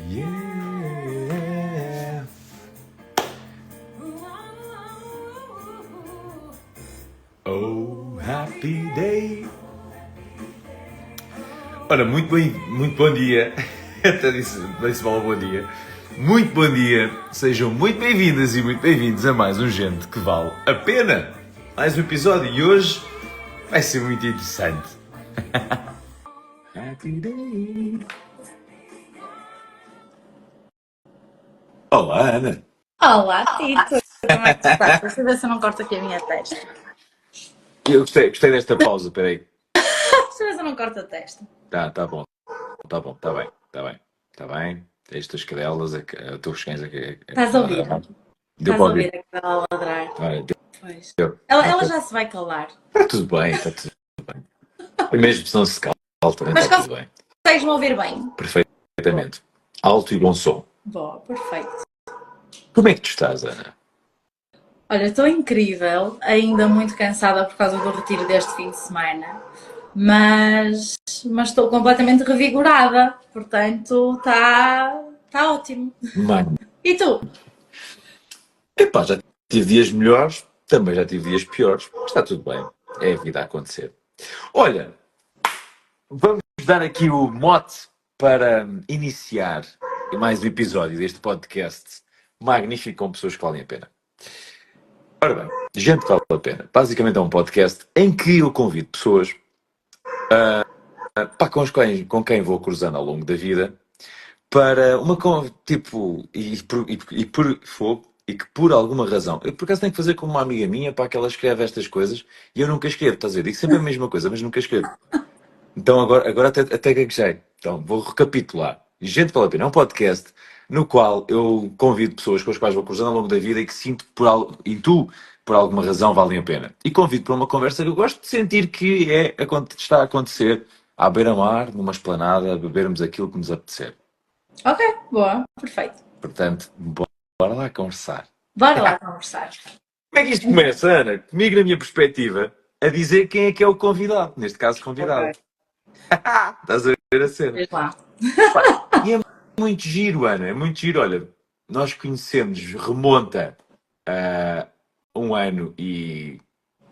Yeah. Oh, happy day. Ora, muito bom dia. Até disse mal bom dia. Muito bom dia. Sejam muito bem-vindas e muito bem-vindos a mais um Gente que Vale a Pena. Mais um episódio e hoje vai ser muito interessante. Happy day. Olá, Ana. Olá, Tito! Como é que tu estás? Deixa eu ver se eu não corto aqui a minha testa. Eu gostei desta pausa, peraí. Deixa eu ver se eu não corto a testa. Tá bom, tá bem. Estas cadelas, estou cães aqui. Estás a ouvir? Deu Estás para a ouvir ouvir. aquela a ladrar? Olha, Pois. deu. Ela já se vai calar. Está tudo bem. E mesmo se não se cala, também Mas está tudo bem. consegues-me ouvir bem? Perfeitamente. Alto e bom som. Boa, perfeito. Como é que tu estás, Ana? Olha, estou incrível, ainda muito cansada por causa do retiro deste fim de semana, mas estou completamente revigorada, portanto está ótimo. Mano. E tu? Epá, já tive dias melhores, também já tive dias piores, mas está tudo bem. É a vida a acontecer. Olha, vamos dar aqui o mote para iniciar mais um episódio deste podcast magnífico com pessoas que valem a pena. Ora bem, Gente que Vale a Pena. Basicamente é um podcast em que eu convido pessoas com quem vou cruzando ao longo da vida para uma tipo e que por alguma razão, eu por acaso tenho que fazer como uma amiga minha para que ela escreve estas coisas e eu nunca escrevo, estás a ver? Digo sempre a mesma coisa, mas nunca escrevo. Então agora até gaguejei. Então vou recapitular. Gente que Vale a Pena é um podcast no qual eu convido pessoas com as quais vou cruzando ao longo da vida e que sinto e tu, por alguma razão, valem a pena. E convido para uma conversa que eu gosto de sentir que está a acontecer à beira-mar, numa esplanada, a bebermos aquilo que nos apetecer. Ok, boa, perfeito. Portanto, bora lá conversar. Bora lá conversar. Como é que isto começa, Ana? Comigo, na minha perspectiva, a dizer quem é que é o convidado. Neste caso, convidado. Ok. Estás a ver a cena? Vês lá. E é muito giro, Ana. É muito giro. Olha, nós conhecemos, remonta a um ano e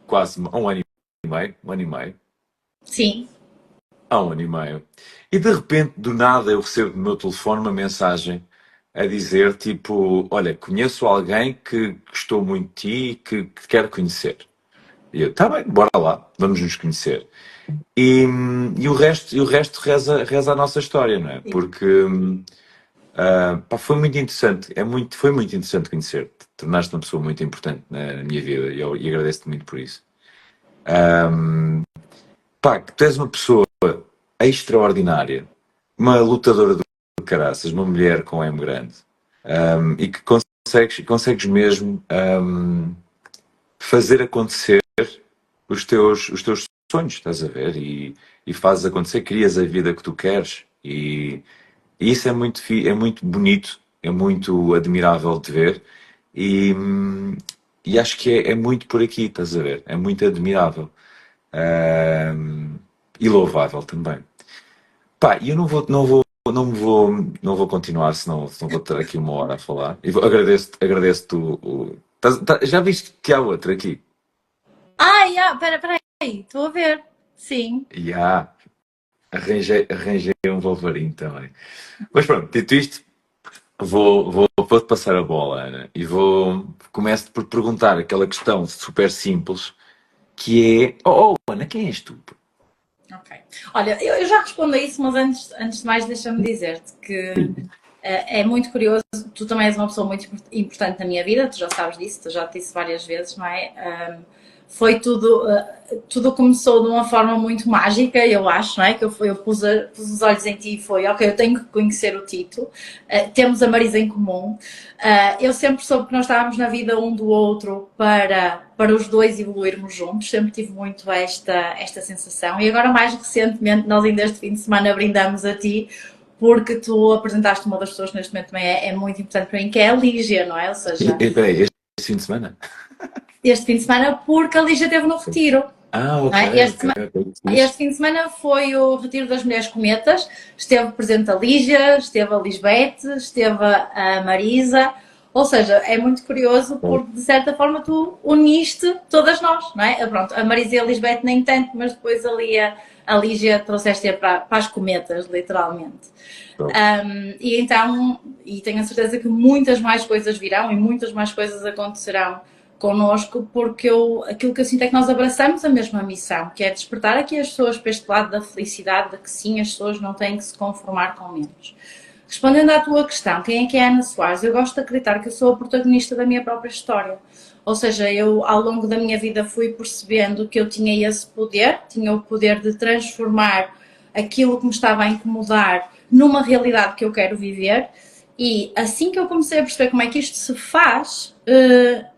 quase um ano e meio. Um ano e meio. Sim. Há um ano e meio. E de repente, do nada, eu recebo no meu telefone uma mensagem a dizer tipo, olha, conheço alguém que gostou muito de ti e que quer conhecer. E eu, tá bem, bora lá, vamos nos conhecer. E o resto reza a nossa história, não é? Porque foi muito interessante, foi muito interessante conhecer-te. Tornaste uma pessoa muito importante na minha vida e agradeço-te muito por isso. Que tu és uma pessoa extraordinária, uma lutadora do caraças, uma mulher com M grande, e que consegues mesmo fazer acontecer os teus sonhos, estás a ver? E fazes acontecer, crias a vida que tu queres e isso é é muito bonito, é muito admirável de ver e acho que é muito por aqui, estás a ver? É muito admirável e louvável também. E eu não vou continuar, senão vou estar aqui uma hora a falar. E agradeço-te já viste que há outra aqui? Espera aí, estou a ver. Sim. E arranjei um Wolverine também. Mas pronto, dito isto, vou-te passar a bola, Ana, e começo por perguntar aquela questão super simples, que é, Ana, quem és tu? Ok. Olha, eu já respondo a isso, mas antes de mais deixa-me dizer-te que é muito curioso, tu também és uma pessoa muito importante na minha vida, tu já sabes disso, tu já te disse várias vezes, não é? Foi tudo começou de uma forma muito mágica, eu acho, não é? Que eu pus os olhos em ti e foi, ok, eu tenho que conhecer o Tito, temos a Marisa em comum, eu sempre soube que nós estávamos na vida um do outro para os dois evoluirmos juntos, sempre tive muito esta sensação e agora mais recentemente, nós ainda este fim de semana brindamos a ti, porque tu apresentaste uma das pessoas que neste momento também é muito importante para mim, que é a Lígia, não é? Ou seja, Peraí, este fim de semana? este fim de semana, porque a Lígia esteve no retiro. Ok, Não é? ok, ok. Este Fixe. fim de semana foi o Retiro das Mulheres Cometas. Esteve presente a Lígia, esteve a Lisbete, esteve a Marisa. Ou seja, é muito curioso porque, de certa forma, tu uniste todas nós, não é? Pronto, a Marisa e a Lisbete nem tanto, mas depois ali a Lígia trouxeste para as cometas, literalmente. Top. E então, e tenho a certeza que muitas mais coisas virão e muitas mais coisas acontecerão connosco, porque aquilo que eu sinto é que nós abraçamos a mesma missão, que é despertar aqui as pessoas para este lado da felicidade, de que sim, as pessoas não têm que se conformar com menos. Respondendo à tua questão, quem é que é a Ana Soares? Eu gosto de acreditar que eu sou a protagonista da minha própria história. Ou seja, eu ao longo da minha vida fui percebendo que eu tinha esse poder, tinha o poder de transformar aquilo que me estava a incomodar numa realidade que eu quero viver. E assim que eu comecei a perceber como é que isto se faz,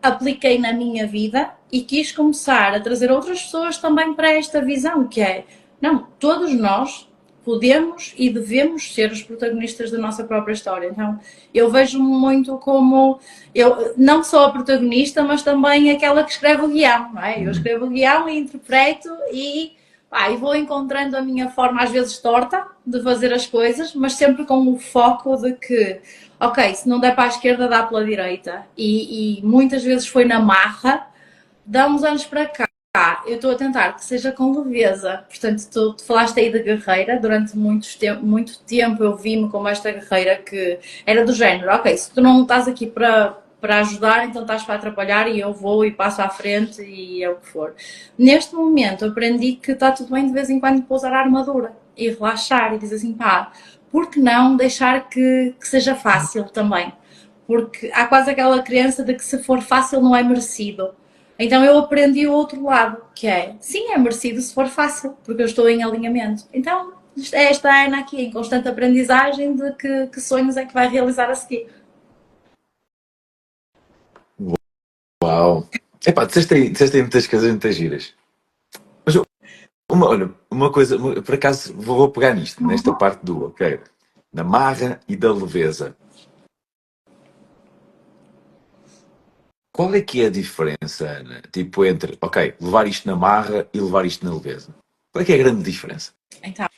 apliquei na minha vida e quis começar a trazer outras pessoas também para esta visão, que é, não, todos nós podemos e devemos ser os protagonistas da nossa própria história. Então, eu vejo-me muito como eu não sou a protagonista, mas também aquela que escreve o guião, não é? Eu escrevo o guião e interpreto e vou encontrando a minha forma, às vezes torta, de fazer as coisas, mas sempre com o foco de que, ok, se não der para a esquerda, dá pela direita. E muitas vezes foi na marra, dá uns anos para cá. Eu estou a tentar que seja com leveza. Portanto, tu falaste aí de guerreira. Durante muito tempo eu vi-me como esta guerreira que era do género: ok, se tu não estás aqui para ajudar, então estás para atrapalhar e eu vou e passo à frente e é o que for. Neste momento aprendi que está tudo bem de vez em quando pousar a armadura e relaxar e dizer assim, pá, por que não deixar que seja fácil também? Porque há quase aquela crença de que se for fácil não é merecido. Então eu aprendi o outro lado, que é, sim, é merecido se for fácil, porque eu estou em alinhamento. Então, é esta Ana aqui, em constante aprendizagem de que sonhos é que vai realizar a seguir. Uau! Epá, disseste aí muitas coisas muitas giras. Mas olha, uma coisa, por acaso vou pegar nisto, nesta parte do, ok, da marra e da leveza. Qual é que é a diferença, Ana? Tipo, entre, ok, levar isto na marra e levar isto na leveza? Qual é que é a grande diferença? Então,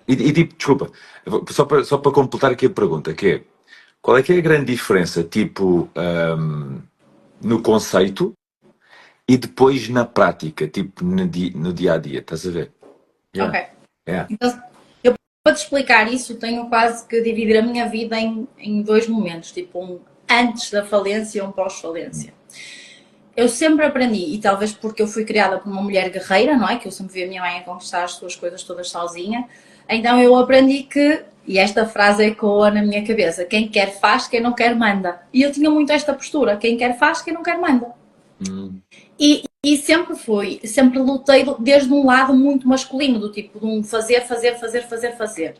Tipo, desculpa, só para completar aqui a pergunta, que é, qual é que é a grande diferença, tipo, no conceito e depois na prática, tipo, no dia a dia, estás a ver? ok. Yeah. Yeah. Então, eu para te explicar isso, tenho quase que dividir a minha vida em dois momentos, tipo um antes da falência e um pós-falência. Eu sempre aprendi, e talvez porque eu fui criada por uma mulher guerreira, não é? Que eu sempre vi a minha mãe a conquistar as suas coisas todas sozinha. Então eu aprendi que, e esta frase ecoa na minha cabeça, quem quer faz, quem não quer manda. E eu tinha muito esta postura, quem quer faz, quem não quer manda. E sempre lutei desde um lado muito masculino, do tipo de um fazer, fazer, fazer, fazer, fazer.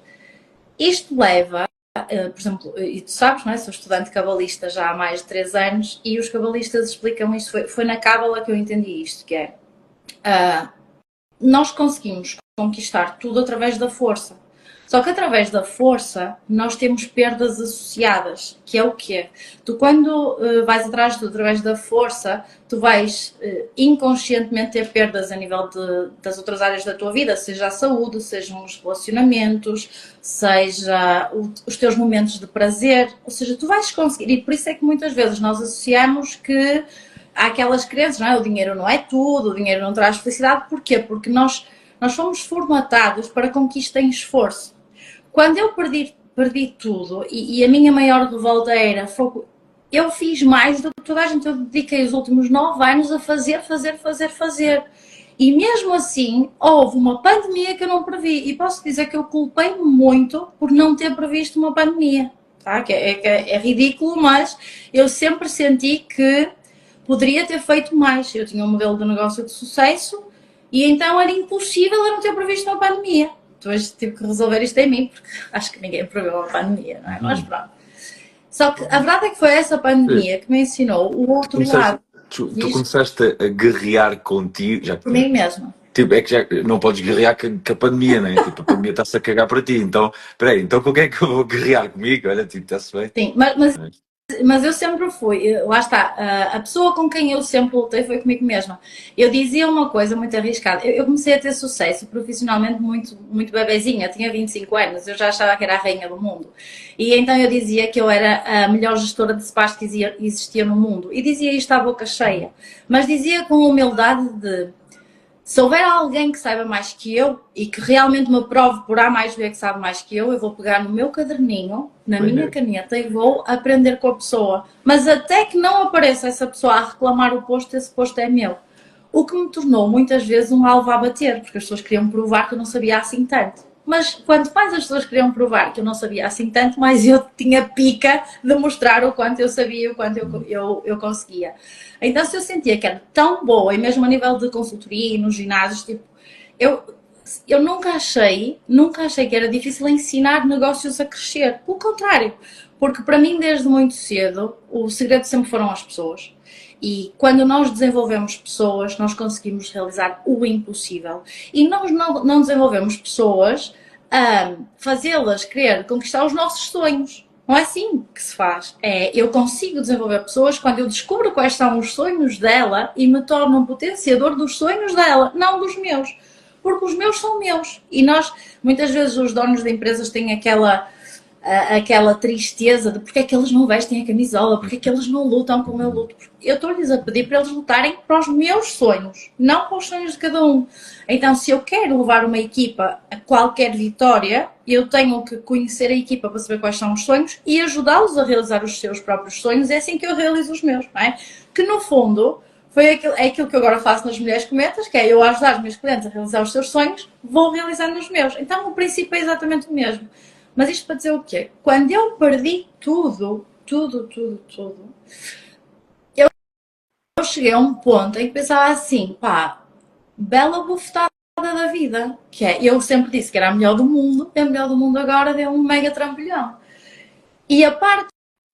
Isto leva, por exemplo, e tu sabes, não é? Sou estudante cabalista já há mais de 3 anos e os cabalistas explicam isto, foi na cábala que eu entendi isto, que é, nós conseguimos conquistar tudo através da força. Só que através da força nós temos perdas associadas, que é o quê? Tu quando vais atrás de tudo através da força, tu vais inconscientemente ter perdas a nível das outras áreas da tua vida, seja a saúde, sejam os relacionamentos, seja os teus momentos de prazer, ou seja, tu vais conseguir, e por isso é que muitas vezes nós associamos que há aquelas crenças, não é? O dinheiro não é tudo, o dinheiro não traz felicidade, porquê? Porque nós fomos formatados para conquista em esforço. Quando eu perdi tudo e a minha maior revolta era eu fiz mais do que toda a gente, eu dediquei os últimos 9 anos a fazer, fazer, fazer, fazer. E mesmo assim, houve uma pandemia que eu não previ. E posso dizer que eu culpei-me muito por não ter previsto uma pandemia. Tá? É ridículo, mas eu sempre senti que poderia ter feito mais. Eu tinha um modelo de negócio de sucesso e então era impossível eu não ter previsto uma pandemia. Depois tive que resolver isto em mim, porque acho que ninguém preveu uma pandemia, não é? Mas pronto. Só que a verdade é que foi essa pandemia que me ensinou o outro lado. Tu começaste a guerrear contigo, já Por mim mesma. tipo, é que já não podes guerrear com a pandemia, né? Tipo, a pandemia está-se a cagar para ti. Então, peraí, então com quem é que eu vou guerrear comigo? Olha, tipo, está-se bem. Sim, mas mas eu sempre fui, lá está, a pessoa com quem eu sempre lutei foi comigo mesma. Eu dizia uma coisa muito arriscada. Eu comecei a ter sucesso profissionalmente muito, muito bebezinha, eu tinha 25 anos, eu já achava que era a rainha do mundo. E então eu dizia que eu era a melhor gestora de spas que existia no mundo. E dizia isto à boca cheia. Mas dizia com humildade de... Se houver alguém que saiba mais que eu e que realmente me prove por A mais B que sabe mais que eu vou pegar no meu caderninho, na minha caneta e vou aprender com a pessoa. Mas até que não apareça essa pessoa a reclamar o posto, esse posto é meu. O que me tornou muitas vezes um alvo a bater, porque as pessoas queriam provar que eu não sabia assim tanto. Mas quanto mais as pessoas queriam provar que eu não sabia assim tanto, mais eu tinha pica de mostrar o quanto eu sabia e o quanto eu conseguia. Então, se eu sentia que era tão boa, e mesmo a nível de consultoria e nos ginásios, tipo, eu nunca achei que era difícil ensinar negócios a crescer. Pelo contrário, porque para mim, desde muito cedo, o segredo sempre foram as pessoas. E quando nós desenvolvemos pessoas, nós conseguimos realizar o impossível. E nós não desenvolvemos pessoas a fazê-las querer conquistar os nossos sonhos. Não é assim que se faz. Eu consigo desenvolver pessoas quando eu descubro quais são os sonhos dela e me torno um potenciador dos sonhos dela, não dos meus. Porque os meus são meus. E nós, muitas vezes, os donos de empresas têm aquela tristeza de porque é que eles não vestem a camisola, porque é que eles não lutam como eu luto. Eu estou-lhes a pedir para eles lutarem para os meus sonhos, não para os sonhos de cada um. Então, se eu quero levar uma equipa a qualquer vitória, eu tenho que conhecer a equipa para saber quais são os sonhos e ajudá-los a realizar os seus próprios sonhos. É assim que eu realizo os meus, não é? Que no fundo é aquilo que eu agora faço nas Mulheres Cometas, que é eu ajudar os meus clientes a realizar os seus sonhos, vou realizando os meus. Então, o princípio é exatamente o mesmo. Mas isto para dizer o quê? Quando eu perdi tudo, eu cheguei a um ponto em que pensava assim, pá, bela bufetada da vida, que é, eu sempre disse que era a melhor do mundo, e a melhor do mundo agora deu um mega trambolhão. E a parte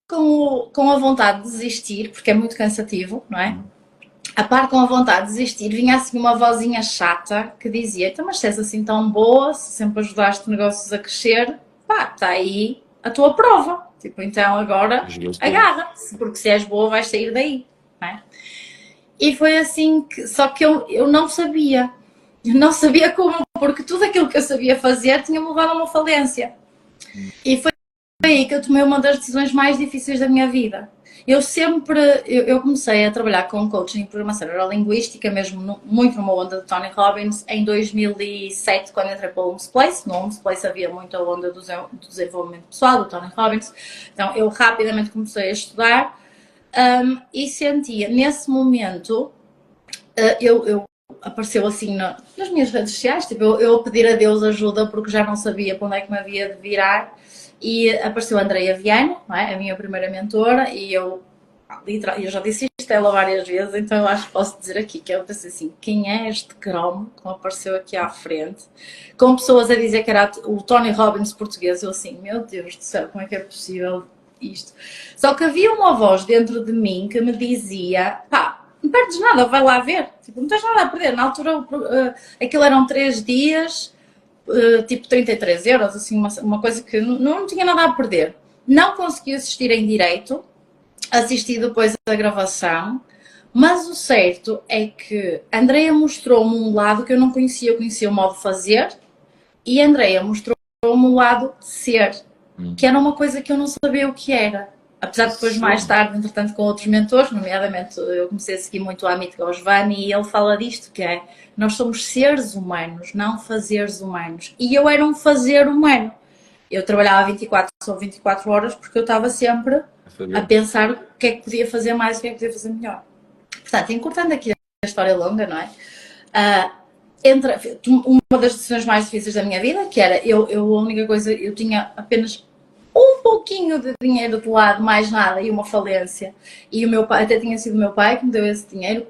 com a vontade de desistir, porque é muito cansativo, não é? A par com a vontade de desistir, vinha assim uma vozinha chata que dizia, então, mas se és assim tão boa, se sempre ajudaste negócios a crescer, pá, está aí a tua prova. Tipo, então agora agarra-se, porque se és boa vais sair daí, não é? E foi assim que, só que eu não sabia. Eu não sabia como, porque tudo aquilo que eu sabia fazer tinha-me levado a uma falência. E foi aí que eu tomei uma das decisões mais difíceis da minha vida. Eu comecei a trabalhar com coaching e programação neurolinguística, mesmo muito numa onda de Tony Robbins, em 2007, quando entrei para o Homes Place. No Homes Place havia muita onda do desenvolvimento pessoal, do Tony Robbins. Então eu rapidamente comecei a estudar e sentia, nesse momento, apareceu assim nas minhas redes sociais, tipo, eu a pedir a Deus ajuda porque já não sabia para onde é que me havia de virar. E apareceu a Andreia Viana, não é? A minha primeira mentora, e eu já disse isto a ela várias vezes, então eu acho que posso dizer aqui, que eu pensei assim, quem é este cromo que me apareceu aqui à frente? Com pessoas a dizer que era o Tony Robbins português, eu assim, meu Deus do céu, como é que é possível isto? Só que havia uma voz dentro de mim que me dizia, pá, não perdes nada, vai lá ver, tipo, não tens nada a perder. Na altura, aquilo eram 3 dias... tipo 33 euros, assim, uma coisa que não tinha nada a perder. Não consegui assistir em direito, assisti depois a gravação, mas o certo é que a Andreia mostrou-me um lado que eu não conhecia. Eu conhecia o modo de fazer e a Andreia mostrou-me o lado de ser, que era uma coisa que eu não sabia o que era. Apesar de depois, mais tarde, entretanto, com outros mentores, nomeadamente, eu comecei a seguir muito o Amit Goswami e ele fala disto, que é, nós somos seres humanos, não fazeres humanos. E eu era um fazer humano. Eu trabalhava 24 ou 24 horas porque eu estava sempre a pensar o que é que podia fazer mais, o que é que podia fazer melhor. Portanto, encurtando aqui a história longa, não é? Uma das decisões mais difíceis da minha vida, que era, a única coisa, eu tinha apenas um pouquinho de dinheiro de lado, mais nada, e uma falência. E o meu pai, até tinha sido o meu pai que me deu esse dinheiro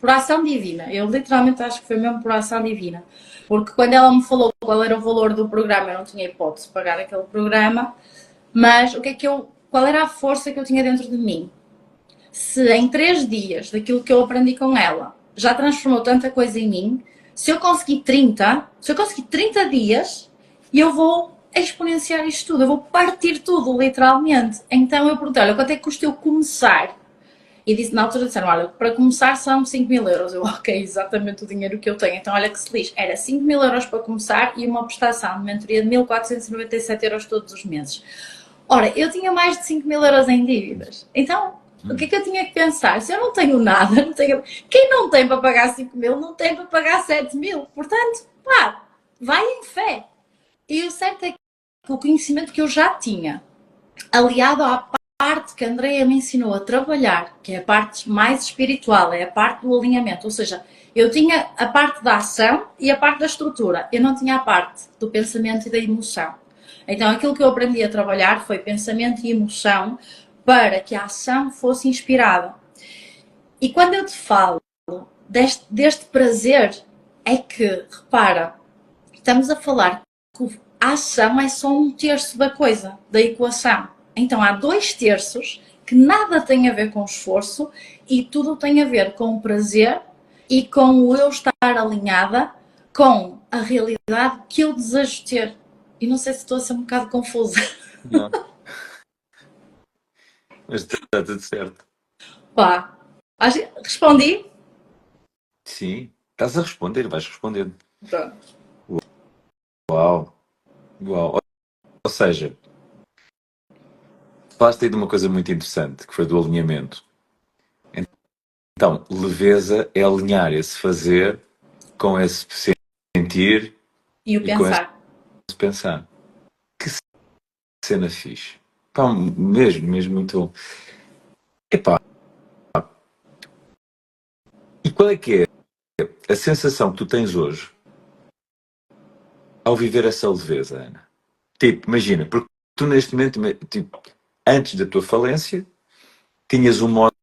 por ação divina. Eu literalmente acho que foi mesmo por ação divina. Porque quando ela me falou qual era o valor do programa, eu não tinha hipótese de pagar aquele programa, mas qual era a força que eu tinha dentro de mim? Se em 3 dias, daquilo que eu aprendi com ela, já transformou tanta coisa em mim, se eu conseguir 30 dias, eu vou exponenciar isto tudo, eu vou partir tudo, literalmente. Então eu perguntei, olha, quanto é que custa eu começar? E disse, na altura disseram, olha, para começar são 5.000 euros. Eu, ok, exatamente o dinheiro que eu tenho. Então olha que se lixe, era 5.000 euros para começar e uma prestação de mentoria de 1.497 euros todos os meses. Ora, eu tinha mais de 5.000 euros em dívidas. Então, o que é que eu tinha que pensar? Se eu não tenho nada, não tenho... quem não tem para pagar 5.000, não tem para pagar 7.000. Portanto, pá, vai em fé. E o certo é que o conhecimento que eu já tinha, aliado à parte que a Andrea me ensinou a trabalhar, que é a parte mais espiritual, é a parte do alinhamento, ou seja, eu tinha a parte da ação e a parte da estrutura, eu não tinha a parte do pensamento e da emoção. Então aquilo que eu aprendi a trabalhar foi pensamento e emoção para que a ação fosse inspirada. E quando eu te falo deste prazer, é que, repara, estamos a falar que a ação é só 1/3 da coisa, da equação. Então há 2/3 que nada tem a ver com esforço e tudo tem a ver com o prazer e com o eu estar alinhada com a realidade que eu desejo ter. E não sei se estou a ser um bocado confusa. Não, mas está tudo certo. Pá, respondi? Sim, estás a responder, vais respondendo. Pronto. Uau, uau. Ou seja, falaste aí de uma coisa muito interessante, que foi do alinhamento. Então, leveza é alinhar esse fazer com esse sentir E o e com esse pensar. pensar. Que cena fixe. Pá, mesmo muito. Epá, e qual é que é a sensação que tu tens hoje ao viver essa leveza, Ana? Tipo, imagina, porque tu neste momento, tipo, antes da tua falência, tinhas um modo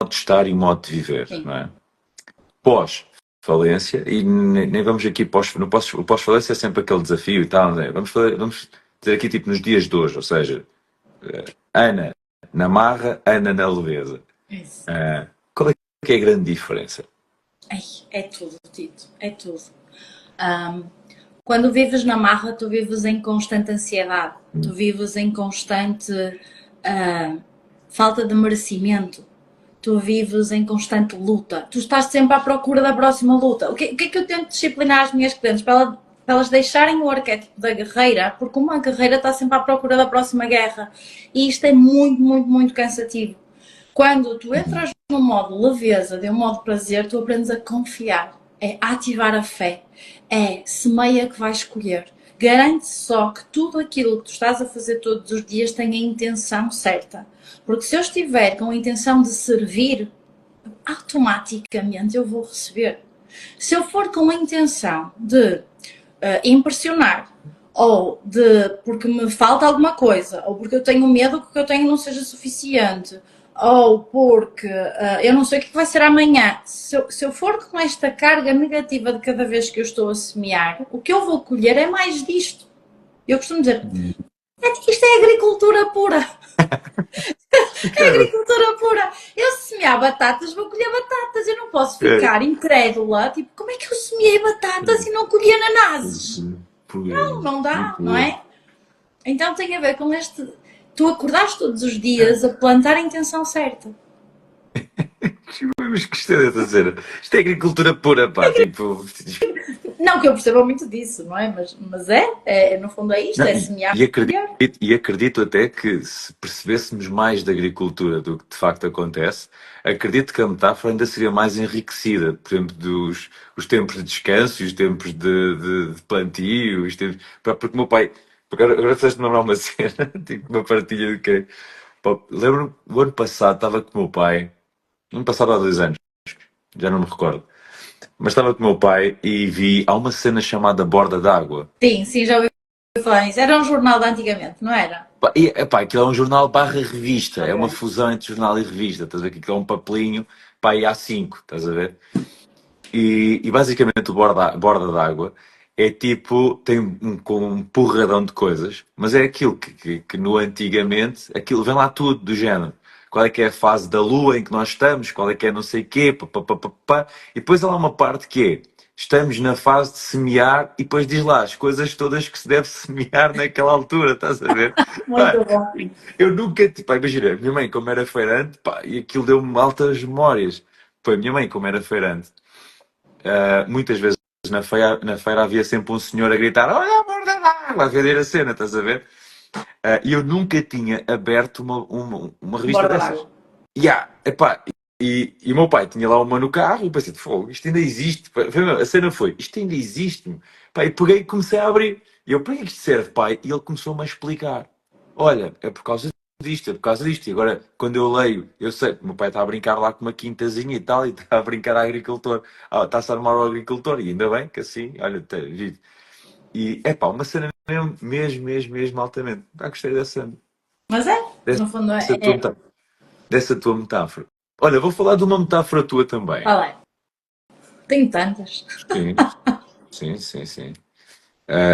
de estar e um modo de viver, Sim. não é? Pós-falência, e nem vamos aqui, o pós-falência é sempre aquele desafio e tal, não é? Vamos dizer aqui tipo nos dias de hoje, ou seja, Ana na marra, Ana na leveza. Isso. Qual é que é a grande diferença? Ai, é tudo, Tito, é tudo. Quando vives na marra, tu vives em constante ansiedade, tu vives em constante falta de merecimento, tu vives em constante luta, tu estás sempre à procura da próxima luta. O que é que eu tento disciplinar as minhas clientes? Para elas deixarem o arquétipo da guerreira, porque uma guerreira está sempre à procura da próxima guerra. E isto é muito, muito, muito cansativo. Quando tu entras num modo leveza, de um modo prazer, tu aprendes a confiar, é ativar a fé, é semeia que vais escolher. Garante só que tudo aquilo que tu estás a fazer todos os dias tem a intenção certa. Porque se eu estiver com a intenção de servir, automaticamente eu vou receber. Se eu for com a intenção de impressionar, ou de porque me falta alguma coisa, ou porque eu tenho medo que o que eu tenho não seja suficiente, ou porque eu não sei o que vai ser amanhã. Se eu for com esta carga negativa de cada vez que eu estou a semear, o que eu vou colher é mais disto. Eu costumo dizer, isto é agricultura pura. É agricultura pura. Eu se semear batatas, vou colher batatas. Eu não posso ficar incrédula. Tipo, como é que eu semeei batatas e não colhi ananases? Não dá, não é? Então tem a ver com este... Tu acordaste todos os dias a plantar a intenção certa. Mas que isto é cena? Isto é agricultura pura, pá, tipo... Não que eu perceba muito disso, não é? Mas no fundo é isto, Não, é semear. e acredito até que se percebêssemos mais da agricultura do que de facto acontece, acredito que a metáfora ainda seria mais enriquecida, por exemplo, os tempos de descanso e os tempos de plantio, porque o meu pai, agora fizeste-me lembrar uma cena, tipo uma partilha de que, pá, lembro-me, o ano passado estava com o meu pai, ano passado há 2 anos, já não me recordo, mas estava com o meu pai e há uma cena chamada Borda d'Água. Sim, já ouvi falar nisso. Era um jornal de antigamente, não era? Pá, e, epá, aquilo é um jornal barra revista, é uma Ok. fusão entre jornal e revista, estás a ver? Que aquilo é um papelinho, pá, e A5, estás a ver? E basicamente o borda d'água é tipo, tem com um porradão de coisas, mas é aquilo que no antigamente, aquilo vem lá tudo do género. Qual é que é a fase da lua em que nós estamos, qual é que é não sei quê, pá, pá, pá, pá, pá. E depois há lá uma parte que é estamos na fase de semear e depois diz lá as coisas todas que se deve semear naquela altura, estás a ver? Muito Pá, bom. eu nunca, pá, imagina, a minha mãe como era feirante, pá, e aquilo deu-me altas memórias. Foi a minha mãe como era feirante. Muitas vezes na feira havia sempre um senhor a gritar: Olha, amor da água, a vender a cena, estás a ver? E eu nunca tinha aberto uma revista Bora dessas. lá. Epá, e o meu pai tinha lá uma no carro e eu pensei: Fogo, isto ainda existe. A cena foi: Isto ainda existe. Pá, e peguei e comecei a abrir. E eu: Para que isto serve, pai? E ele começou-me a explicar: Olha, é por causa disto, é por causa disto. E agora, quando eu leio, eu sei que o meu pai está a brincar lá com uma quintazinha e tal, e está a brincar a agricultor. Está-se a armar o agricultor, e ainda bem que assim, olha, giro. E é pá, uma cena mesmo altamente. Gostei Mas é, dessa, no fundo tua metáfora, dessa tua metáfora. Olha, vou falar de uma metáfora tua também. Qual é? Tenho tantas. Sim, sim.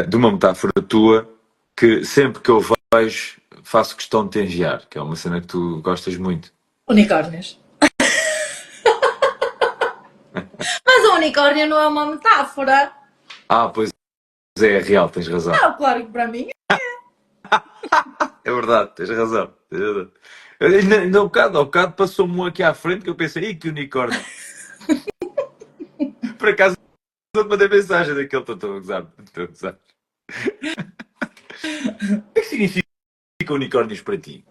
De uma metáfora tua que sempre que eu vejo faço questão de te enviar, que é uma cena que tu gostas muito. Unicórnios. Mas o unicórnio não é uma metáfora. Pois é real, tens razão. Não, claro que para mim. É verdade, tens razão. Tens razão. Ainda ao bocado passou-me um aqui à frente que eu pensei: Ih, que unicórnio. Por acaso eu te mandei mensagem daquele, estou a gozar. Estou a gozar. O que é que significa unicórnios para ti?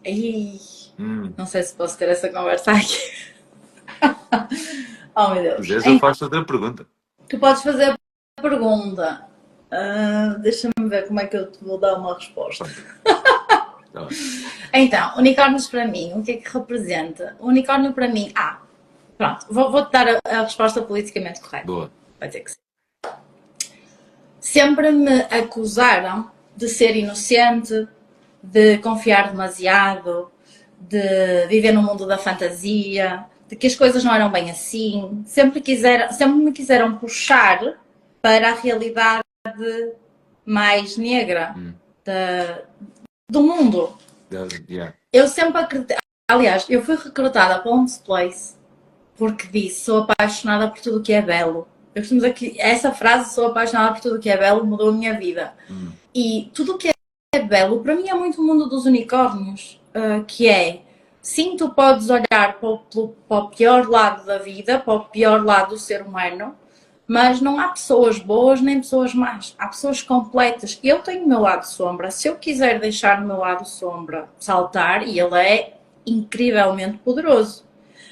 Ih, Hum, não sei se posso ter essa conversa aqui. Oh meu Se Deus. quiseres, eu Então, faço outra pergunta. tu podes fazer a pergunta. Deixa-me ver como é que eu te vou dar uma resposta. Tá bem. Então, unicórnios para mim, o que é que representa? O unicórnio para mim. Pronto, vou-te dar a resposta politicamente correta. Boa. Vai ter que ser. Sempre me acusaram de ser inocente, de confiar demasiado, de viver no mundo da fantasia, de que as coisas não eram bem assim. Sempre me quiseram puxar para a realidade mais negra do mundo. Yeah. Eu sempre acreditei. Aliás, eu fui recrutada para um displace porque disse: sou apaixonada por tudo o que é belo. Eu costumo dizer que essa frase, sou apaixonada por tudo o que é belo, mudou a minha vida. E tudo o que é belo, para mim é muito o mundo dos unicórnios, que é, sim, tu podes olhar para o pior lado da vida, para o pior lado do ser humano, mas não há pessoas boas nem pessoas más. Há pessoas completas. Eu tenho o meu lado sombra. Se eu quiser deixar o meu lado sombra saltar, e ele é incrivelmente poderoso,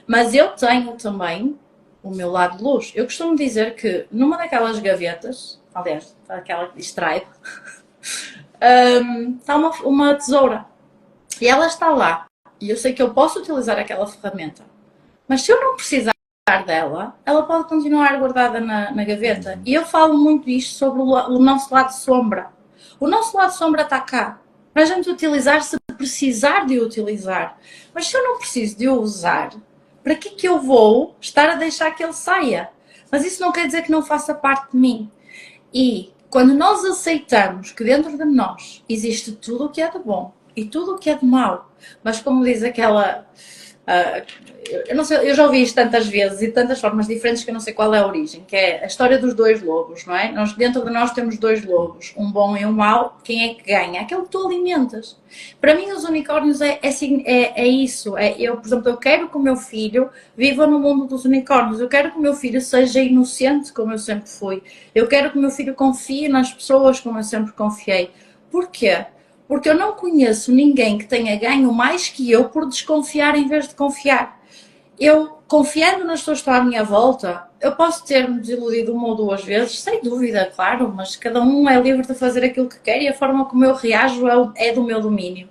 mas eu tenho também o meu lado de luz. Eu costumo dizer que numa daquelas gavetas, aliás, aquela que distrai, está uma tesoura. E ela está lá. E eu sei que eu posso utilizar aquela ferramenta. Mas se eu não precisar dela, ela pode continuar guardada na gaveta. E eu falo muito isto sobre o nosso lado sombra. O nosso lado sombra está cá. Para a gente utilizar se precisar de o utilizar. Mas se eu não preciso de o usar, para que eu vou estar a deixar que ele saia? Mas isso não quer dizer que não faça parte de mim. E quando nós aceitamos que dentro de nós existe tudo o que é de bom e tudo o que é de mau, mas como diz aquela. Eu não sei, eu já ouvi isto tantas vezes e de tantas formas diferentes que eu não sei qual é a origem, que é a história dos dois lobos, não é? Dentro de nós temos dois lobos, um bom e um mau. Quem é que ganha? Aquele que tu alimentas. Para mim, os unicórnios é isso. Eu, por exemplo, eu quero que o meu filho viva no mundo dos unicórnios. Eu quero que o meu filho seja inocente, como eu sempre fui. Eu quero que o meu filho confie nas pessoas, como eu sempre confiei. Porquê? Porque eu não conheço ninguém que tenha ganho mais que eu por desconfiar em vez de confiar. Eu, confiando nas pessoas que estão à minha volta, eu posso ter-me desiludido uma ou duas vezes, sem dúvida, claro, mas cada um é livre de fazer aquilo que quer e a forma como eu reajo é do meu domínio.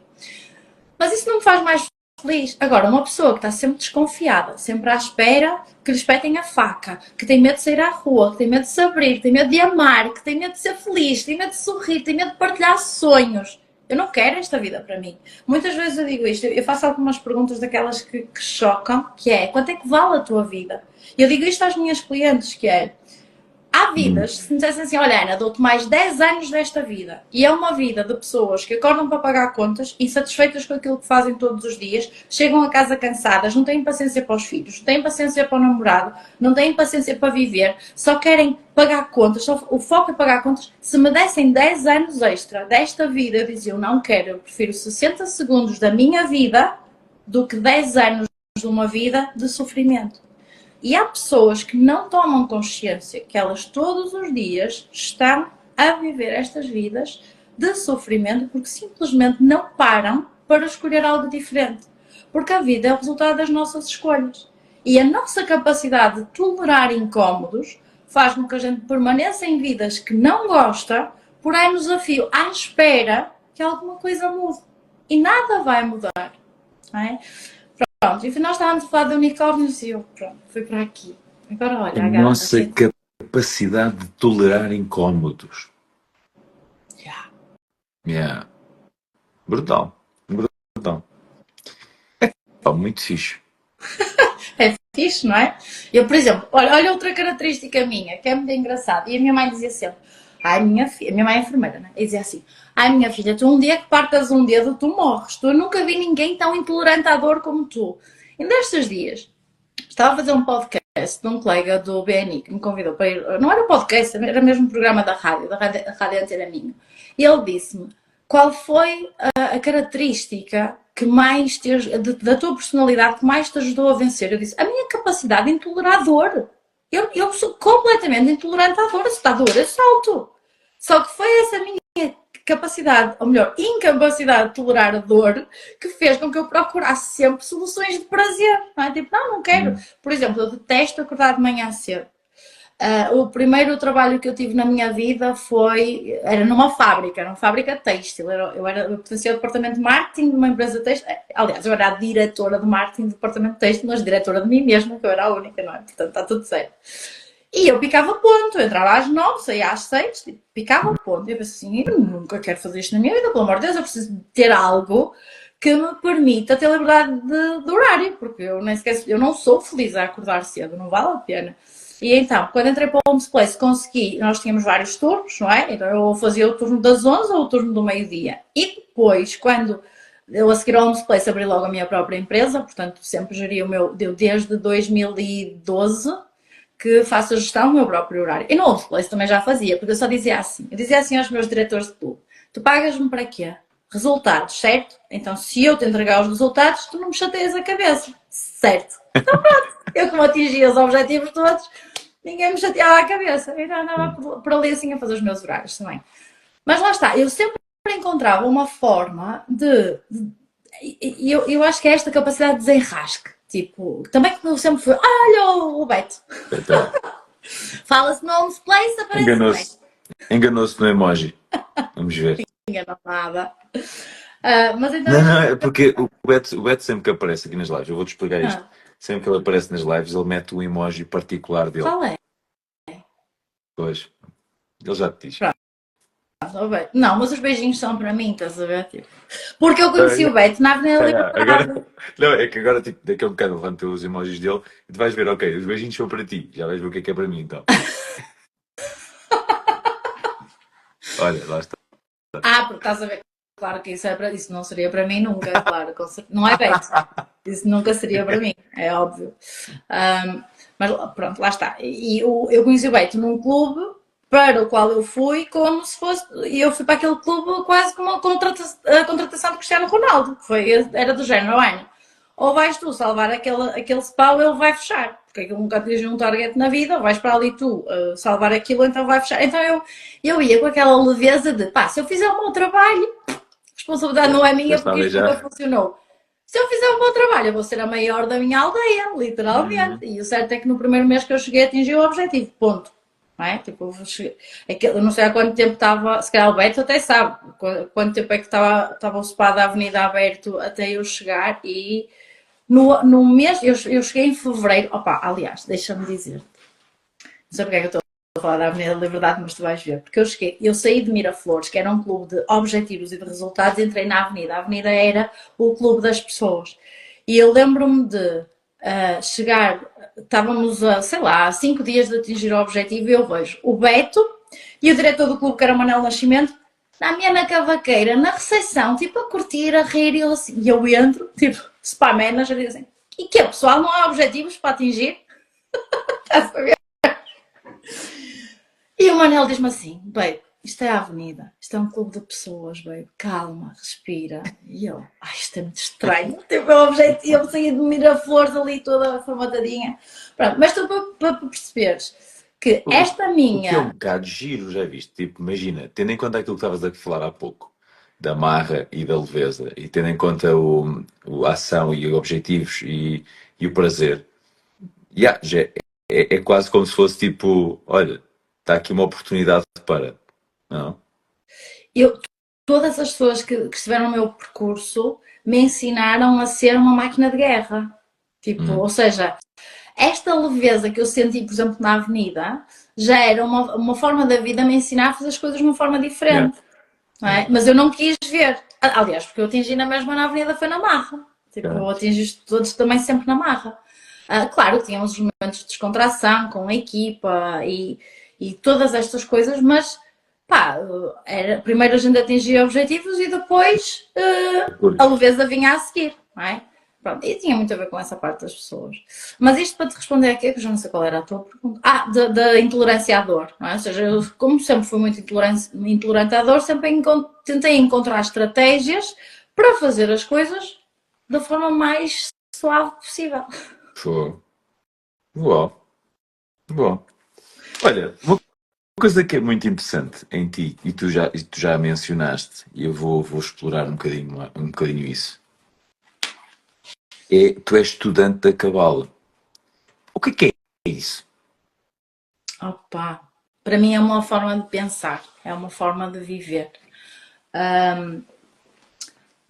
Mas isso não me faz mais feliz. Agora, uma pessoa que está sempre desconfiada, sempre à espera que lhe espetem a faca, que tem medo de sair à rua, que tem medo de se abrir, que tem medo de amar, que tem medo de ser feliz, que tem medo de sorrir, que tem medo de partilhar sonhos. Eu não quero esta vida para mim. Muitas vezes eu digo isto, eu faço algumas perguntas daquelas que chocam, que é, quanto é que vale a tua vida? E eu digo isto às minhas clientes, que é, Há vidas, se me dissessem assim, olha Ana, dou-te mais 10 anos desta vida. E é uma vida de pessoas que acordam para pagar contas, insatisfeitas com aquilo que fazem todos os dias, chegam a casa cansadas, não têm paciência para os filhos, não têm paciência para o namorado, não têm paciência para viver, só querem pagar contas, só, o foco é pagar contas. Se me dessem 10 anos extra desta vida, eu dizia, eu não quero, eu prefiro 60 segundos da minha vida do que 10 anos de uma vida de sofrimento. E há pessoas que não tomam consciência que elas todos os dias estão a viver estas vidas de sofrimento porque simplesmente não param para escolher algo diferente. Porque a vida é o resultado das nossas escolhas. E a nossa capacidade de tolerar incómodos faz com que a gente permaneça em vidas que não gosta por anos a fio, à espera que alguma coisa mude. E nada vai mudar. Não é? Pronto, e nós estávamos a falar de unicórnios e eu, pronto, fui para aqui. Agora olha, A nossa capacidade de tolerar incómodos. Yeah. Brutal. Brutal. Muito fixe. É fixe, não é? Eu, por exemplo, olha outra característica minha, que é muito engraçada. E a minha mãe dizia sempre, ai minha filha, a minha mãe é enfermeira, né? E dizia assim, ai minha filha, tu um dia que partas um dedo, tu morres. Tu nunca vi ninguém tão intolerante à dor como tu. E nestes dias, estava a fazer um podcast de um colega do BNI que me convidou para ir, não era podcast, era mesmo um programa da rádio Antena Minho. E ele disse-me, qual foi a característica que mais da tua personalidade que mais te ajudou a vencer? Eu disse, a minha capacidade de intolerar dor. Eu sou completamente intolerante à dor. Se está dor, eu salto. Só que foi essa minha capacidade, ou melhor, incapacidade de tolerar a dor que fez com que eu procurasse sempre soluções de prazer. Não é? Tipo, não quero. Por exemplo, eu detesto acordar de manhã cedo. O primeiro trabalho que eu tive na minha vida era numa fábrica têxtil. Eu pertencia ao departamento de marketing de uma empresa têxtil. Aliás, eu era a diretora de marketing do departamento têxtil, mas diretora de mim mesma, que eu era a única, não é? Portanto, está tudo certo. E eu picava ponto, eu entrava às 9, saía às 6, picava ponto. E eu pensei assim, eu nunca quero fazer isto na minha vida, pelo amor de Deus, eu preciso ter algo que me permita ter liberdade de horário, porque eu não sou feliz a acordar cedo, não vale a pena. E então, quando entrei para o Homes Place, nós tínhamos vários turnos, não é? Então eu fazia o turno das 11 ou o turno do meio-dia. E depois, quando eu a seguir ao Homes Place abri logo a minha própria empresa, portanto sempre geri desde 2012 que faço a gestão do meu próprio horário. E no Homes Place também já fazia, porque eu só dizia assim, aos meus diretores de clube, tu pagas-me para quê? Resultados, certo? Então se eu te entregar os resultados, tu não me chateias a cabeça, certo? Então pronto, eu como atingia os objetivos todos, ninguém me chateava a cabeça. Eu andava por ali assim a fazer os meus horários também. Mas lá está, eu sempre encontrava uma forma eu acho que é esta capacidade de desenrasque. Tipo, também que eu sempre fui, olha o Beto. Então, Fala-se no Homes Place, aparece o Beto. Enganou-se no emoji. Vamos ver. Não enganou nada. Mas então... Não, é porque o Beto sempre que aparece aqui nas lives, eu vou-te explicar isto. Sempre que ele aparece nas lives, ele mete o emoji particular dele. Qual é? Pois. Ele já te diz. Não, mas os beijinhos são para mim, estás a ver? Tipo, porque eu conheci o Beto na Avenida Liberdade. Não, é que agora tipo, daqui a um bocado levanto os emojis dele e tu vais ver, ok, os beijinhos são para ti. Já vais ver o que é para mim então. Olha, lá está. Porque estás a ver. Claro que isso não seria para mim nunca, claro. Não é Beto. Isso nunca seria para mim, é óbvio. Mas pronto, lá está. E eu conheci o Beto num clube para o qual eu fui como se fosse... E eu fui para aquele clube quase como a contratação de Cristiano Ronaldo. Era do género, Ana, ou vais tu salvar aquele spa ou ele vai fechar. Porque aquilo nunca atingiu um target na vida, ou vais para ali tu salvar aquilo, então vai fechar. Então eu ia com aquela leveza de, se eu fizer o meu trabalho, a responsabilidade não é minha porque isto nunca funcionou. Se eu fizer o meu trabalho, eu vou ser a maior da minha aldeia, literalmente. E o certo é que no primeiro mês que eu cheguei atingi o objetivo, ponto. Não é? Tipo, eu não sei há quanto tempo estava, se calhar o Beto até sabe, quanto tempo é que estava o spa da Avenida aberto até eu chegar e no mês, eu cheguei em fevereiro, aliás, deixa-me dizer-te, não sei porque é que eu estou a falar da Avenida da Liberdade, mas tu vais ver, porque eu saí de Miraflores, que era um clube de objetivos e de resultados, e entrei na Avenida. A Avenida era o clube das pessoas. E eu lembro-me de chegar, estávamos a, sei lá, a 5 dias de atingir o objetivo e eu vejo o Beto e o diretor do clube, que era o Manel Nascimento, na cavaqueira, na recepção, tipo a curtir, a rir, e eu entro, tipo, spa manager, e assim, e que pessoal, não há objetivos para atingir? Estás a ver? E o Manel diz-me assim, babe, isto é a avenida, isto é um clube de pessoas, babe, calma, respira. E eu, isto é muito estranho, tipo, o objetivo, sair de Miraflores ali toda formatadinha. Pronto, mas tu para perceberes que esta O que é um minha. bocado giro, já viste? Tipo, imagina, tendo em conta aquilo que estavas a falar há pouco, da marra e da leveza, e tendo em conta a ação e objetivos e o prazer, yeah, já é quase como se fosse tipo, olha, está aqui uma oportunidade para, não? Eu, todas as pessoas que estiveram no meu percurso me ensinaram a ser uma máquina de guerra. Tipo, ou Hum, seja, esta leveza que eu senti, por exemplo, na avenida, já era uma forma da vida me ensinar a fazer as coisas de uma forma yeah, diferente. Não yeah, é? Mas eu não quis ver. Aliás, porque eu atingi na mesma na avenida foi na marra. Tipo, yeah. eu atingi todos também sempre na marra. Claro que tínhamos os momentos de descontração com a equipa e todas estas coisas, mas pá, primeiro a gente atingia objetivos e depois a Curto. leveza vinha a seguir, não é? Pronto, e tinha muito a ver com essa parte das pessoas. Mas isto para te responder aqui, que eu já não sei qual era a tua pergunta. Da intolerância à dor, não é? Ou seja, eu, como sempre fui muito intolerante à dor, sempre tentei encontrar estratégias para fazer as coisas da forma mais suave possível. Pô, boa, boa. Olha, uma coisa que é muito interessante em ti, e tu já mencionaste, e eu vou explorar um bocadinho isso, é tu és estudante da Cabala. O que é isso? Opa, para mim é uma forma de pensar, é uma forma de viver.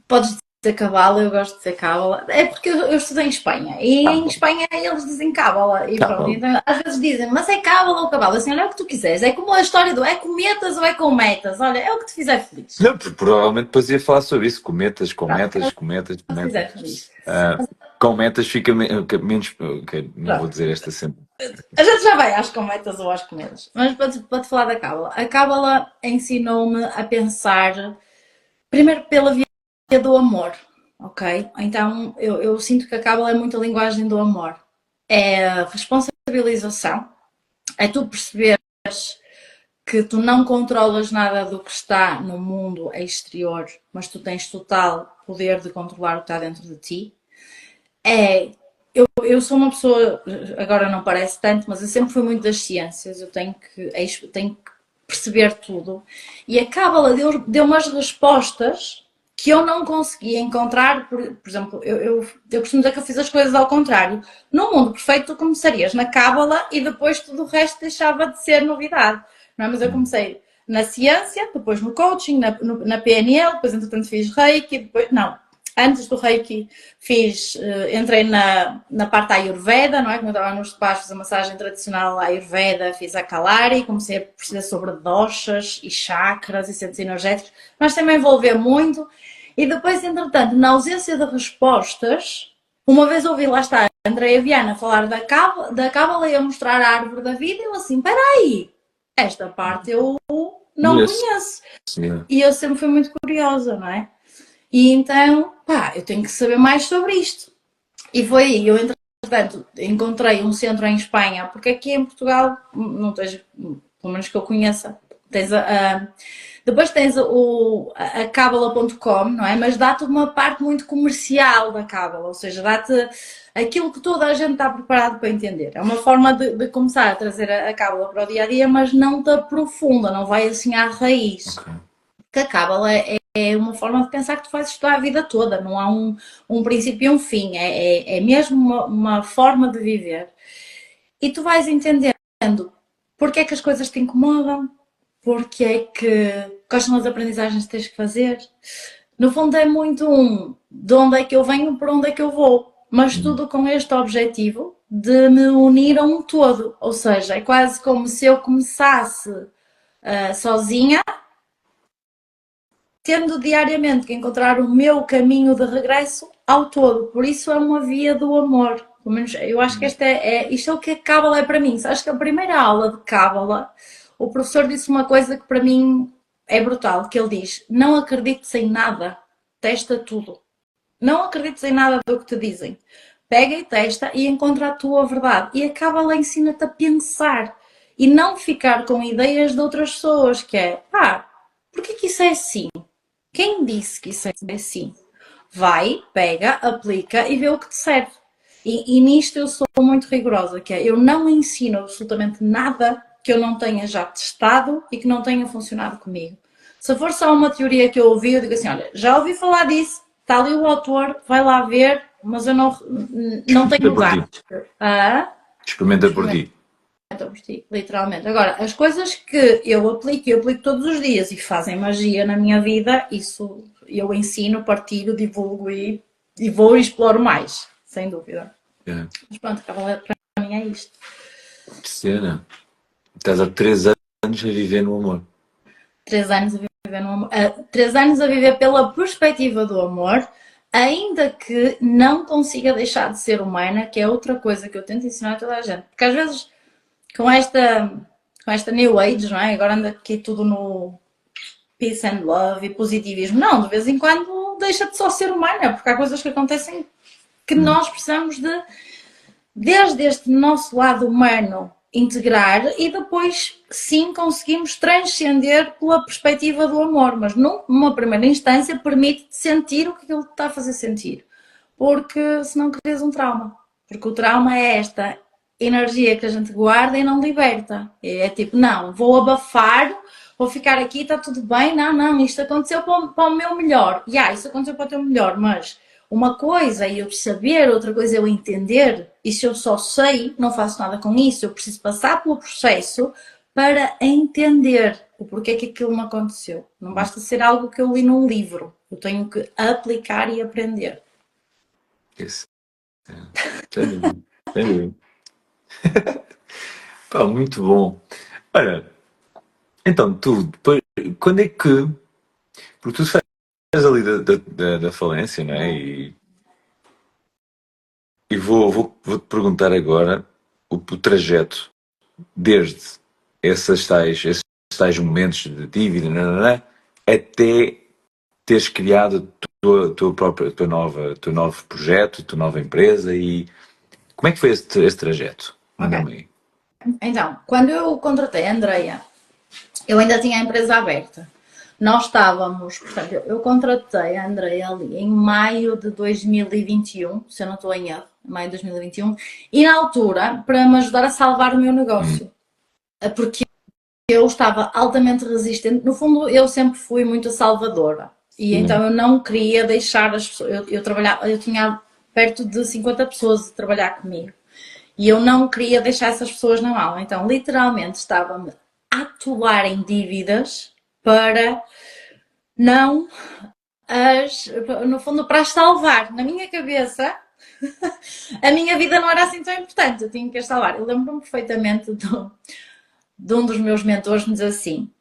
Podes dizer cábala, eu gosto de dizer cábala. É porque eu estudei em Espanha e em Cabala. Espanha eles dizem cábala e pronto. Cabala. Então às vezes dizem, mas é cábala ou cábala? Assim, olha é o que tu quiseres. É como a história do é com metas ou é com metas. Olha, é o que te fizer feliz. Não, provavelmente depois ia falar sobre isso. Cometas, Pronto, é cometas, o cometas, que te cometas. fizer feliz. Ah, com metas fica menos. Ok, não vou Pronto. dizer esta sempre. A gente já vai às cometas ou às cometas. Mas para te falar da cábala, a cábala ensinou-me a pensar primeiro pela via do amor, ok? Então eu sinto que a cábala é muito a linguagem do amor. É a responsabilização, é tu perceberes que tu não controlas nada do que está no mundo exterior, mas tu tens total poder de controlar o que está dentro de ti. É, eu sou uma pessoa, agora não parece tanto, mas eu sempre fui muito das ciências, eu tenho que perceber tudo. E a Cábala deu umas respostas que eu não conseguia encontrar, por exemplo, eu costumo dizer que eu fiz as coisas ao contrário. No mundo perfeito, tu começarias na Cábala e depois tudo o resto deixava de ser novidade. Não é? Mas eu comecei na ciência, depois no coaching, na PNL, depois entretanto fiz Reiki, depois, não, antes do Reiki entrei na parte Ayurveda, não é? Quando eu estava nos spas, fiz a massagem tradicional Ayurveda, fiz a Kalari, comecei a perceber sobre doshas e chakras e centros energéticos, mas também envolver muito. E depois, entretanto, na ausência de respostas, uma vez ouvi, lá está, a Andrea Viana falar da Cábala e a mostrar a árvore da vida, e eu assim, peraí, esta parte eu não Yes. conheço. Yeah. E eu sempre fui muito curiosa, não é? E então, pá, eu tenho que saber mais sobre isto. E foi aí, eu entretanto encontrei um centro em Espanha, porque aqui em Portugal não tens, pelo menos que eu conheça, tens depois tens a Cábala.com, não é? Mas dá-te uma parte muito comercial da Cábala, ou seja, dá-te aquilo que toda a gente está preparado para entender. É uma forma de começar a trazer a Cábala para o dia a dia, mas não te aprofunda, não vai assim à raiz. Ok. Que a Cábala é uma forma de pensar que tu vais estudar a vida toda, não há um princípio e um fim, é mesmo uma forma de viver. E tu vais entendendo porque é que as coisas te incomodam, porque é que quais são as aprendizagens que tens que fazer. No fundo é muito de onde é que eu venho, para onde é que eu vou, mas tudo com este objetivo de me unir a um todo, ou seja, é quase como se eu começasse sozinha, tendo diariamente que encontrar o meu caminho de regresso ao todo. Por isso é uma via do amor. Pelo menos eu acho que isto é o que a Cábala é para mim. Acho que a primeira aula de Cábala, o professor disse uma coisa que para mim é brutal, que ele diz: não acredites em nada, testa tudo. Não acredites em nada do que te dizem. Pega e testa e encontra a tua verdade. E a Cábala ensina-te a pensar e não ficar com ideias de outras pessoas, que é, porquê que isso é assim? Quem disse que isso é assim? Vai, pega, aplica e vê o que te serve. E nisto eu sou muito rigorosa, que é, eu não ensino absolutamente nada que eu não tenha já testado e que não tenha funcionado comigo. Se for só uma teoria que eu ouvi, eu digo assim, olha, já ouvi falar disso, está ali o autor, vai lá ver, mas eu não tenho dados. Experimenta por ti. Por ti, literalmente. Agora, as coisas que eu aplico todos os dias e fazem magia na minha vida, isso eu ensino, partilho, divulgo e vou e exploro mais, sem dúvida. Mas pronto, para mim é isto. Cena. Estás há 3 anos a viver no amor. 3 anos a viver no amor. 3 anos a viver pela perspectiva do amor, ainda que não consiga deixar de ser humana, que é outra coisa que eu tento ensinar a toda a gente. Porque às vezes, com esta New Age, não é? Agora anda aqui tudo no peace and love e positivismo. Não, de vez em quando deixa de só ser humana, porque há coisas que acontecem que nós precisamos de, desde este nosso lado humano, integrar e depois sim conseguimos transcender pela perspectiva do amor, mas numa primeira instância permite-te sentir o que ele te está a fazer sentir, porque senão crias um trauma, porque o trauma é esta energia que a gente guarda e não liberta, é tipo, não, vou abafar, vou ficar aqui, está tudo bem, não, isto aconteceu para o meu melhor, isso aconteceu para o teu melhor, mas uma coisa é eu saber, outra coisa é eu entender, e se eu só sei, não faço nada com isso, eu preciso passar pelo processo para entender o porquê que aquilo me aconteceu. Não basta ser algo que eu li num livro, eu tenho que aplicar e aprender. Isso. Sério. Pá, muito bom. Olha, então tu, depois, quando é que. Porque tu sais ali da falência, não é? E vou-te perguntar agora o trajeto desde esses tais momentos de dívida, até teres criado a tua própria, teu novo projeto, a tua nova empresa e como é que foi esse trajeto? Manda-me aí. Então, quando eu contratei a Andreia, eu ainda tinha a empresa aberta. Nós estávamos, portanto, eu contratei a Andreia ali em maio de 2021, se eu não estou em erro, maio de 2021, e na altura, para me ajudar a salvar o meu negócio. Porque eu estava altamente resistente. No fundo, eu sempre fui muito salvadora. E então eu não queria deixar as pessoas. Eu tinha perto de 50 pessoas a trabalhar comigo. E eu não queria deixar essas pessoas na mão. Então, literalmente, estava-me a atolar em dívidas para não no fundo, para as salvar. Na minha cabeça, a minha vida não era assim tão importante. Eu tinha que as salvar. Eu lembro-me perfeitamente de um dos meus mentores me dizer assim: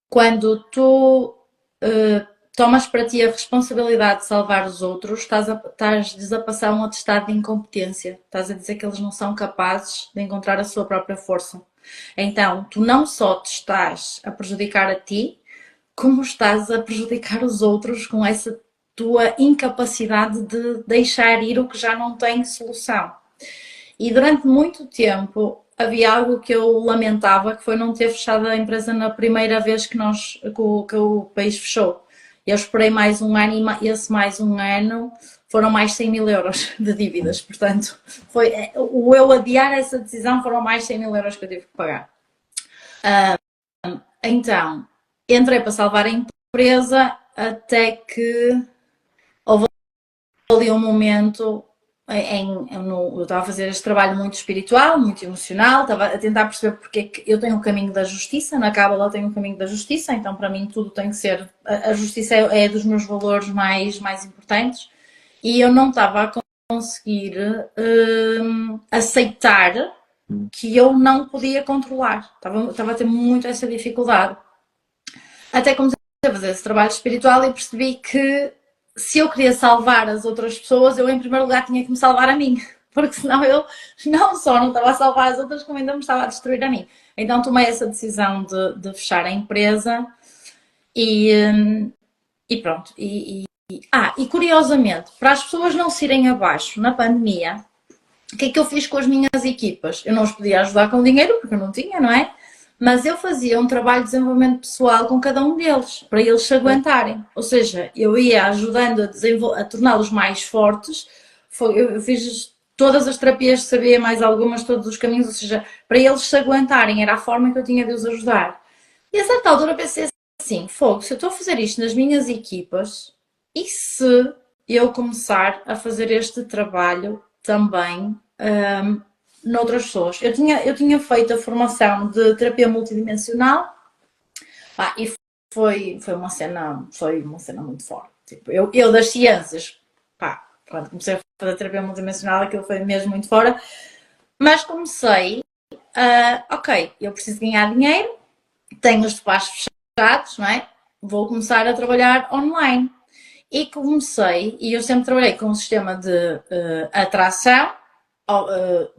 quando tu tomas para ti a responsabilidade de salvar os outros, estás a passar um atestado de incompetência. Estás a dizer que eles não são capazes de encontrar a sua própria força. Então, tu não só te estás a prejudicar a ti, como estás a prejudicar os outros com essa tua incapacidade de deixar ir o que já não tem solução. E durante muito tempo havia algo que eu lamentava, que foi não ter fechado a empresa na primeira vez que o país fechou. Eu esperei mais um ano e esse mais um ano foram mais 100 mil euros de dívidas. Portanto, o eu adiar essa decisão foram mais 100 mil euros que eu tive que pagar. Então, entrei para salvar a empresa até que houve ali um momento eu estava a fazer este trabalho muito espiritual, muito emocional, estava a tentar perceber porque é que eu tenho o caminho da justiça, na Cábala tenho o caminho da justiça, então para mim tudo tem que ser, a justiça é dos meus valores mais importantes, e eu não estava a conseguir aceitar que eu não podia controlar, estava a ter muito essa dificuldade. Até comecei a fazer esse trabalho espiritual e percebi que se eu queria salvar as outras pessoas, eu em primeiro lugar tinha que me salvar a mim, porque senão eu não só não estava a salvar as outras, como ainda me estava a destruir a mim. Então tomei essa decisão de fechar a empresa e, e pronto. E curiosamente, para as pessoas não se irem abaixo na pandemia, o que é que eu fiz com as minhas equipas? Eu não os podia ajudar com dinheiro, porque eu não tinha, não é? Mas eu fazia um trabalho de desenvolvimento pessoal com cada um deles, para eles se aguentarem. Ou seja, eu ia ajudando a torná-los mais fortes. Eu fiz todas as terapias que sabia, mais algumas, todos os caminhos, ou seja, para eles se aguentarem, era a forma que eu tinha de os ajudar. E a certa altura pensei assim, fogo, se eu estou a fazer isto nas minhas equipas, e se eu começar a fazer este trabalho também noutras pessoas? Eu tinha feito a formação de terapia multidimensional, e foi uma cena muito forte. Tipo, eu das ciências, quando comecei a fazer terapia multidimensional, aquilo foi mesmo muito fora, mas comecei, ok, eu preciso ganhar dinheiro, tenho os despachos fechados, não é? Vou começar a trabalhar online. E comecei, e eu sempre trabalhei com um sistema de atração,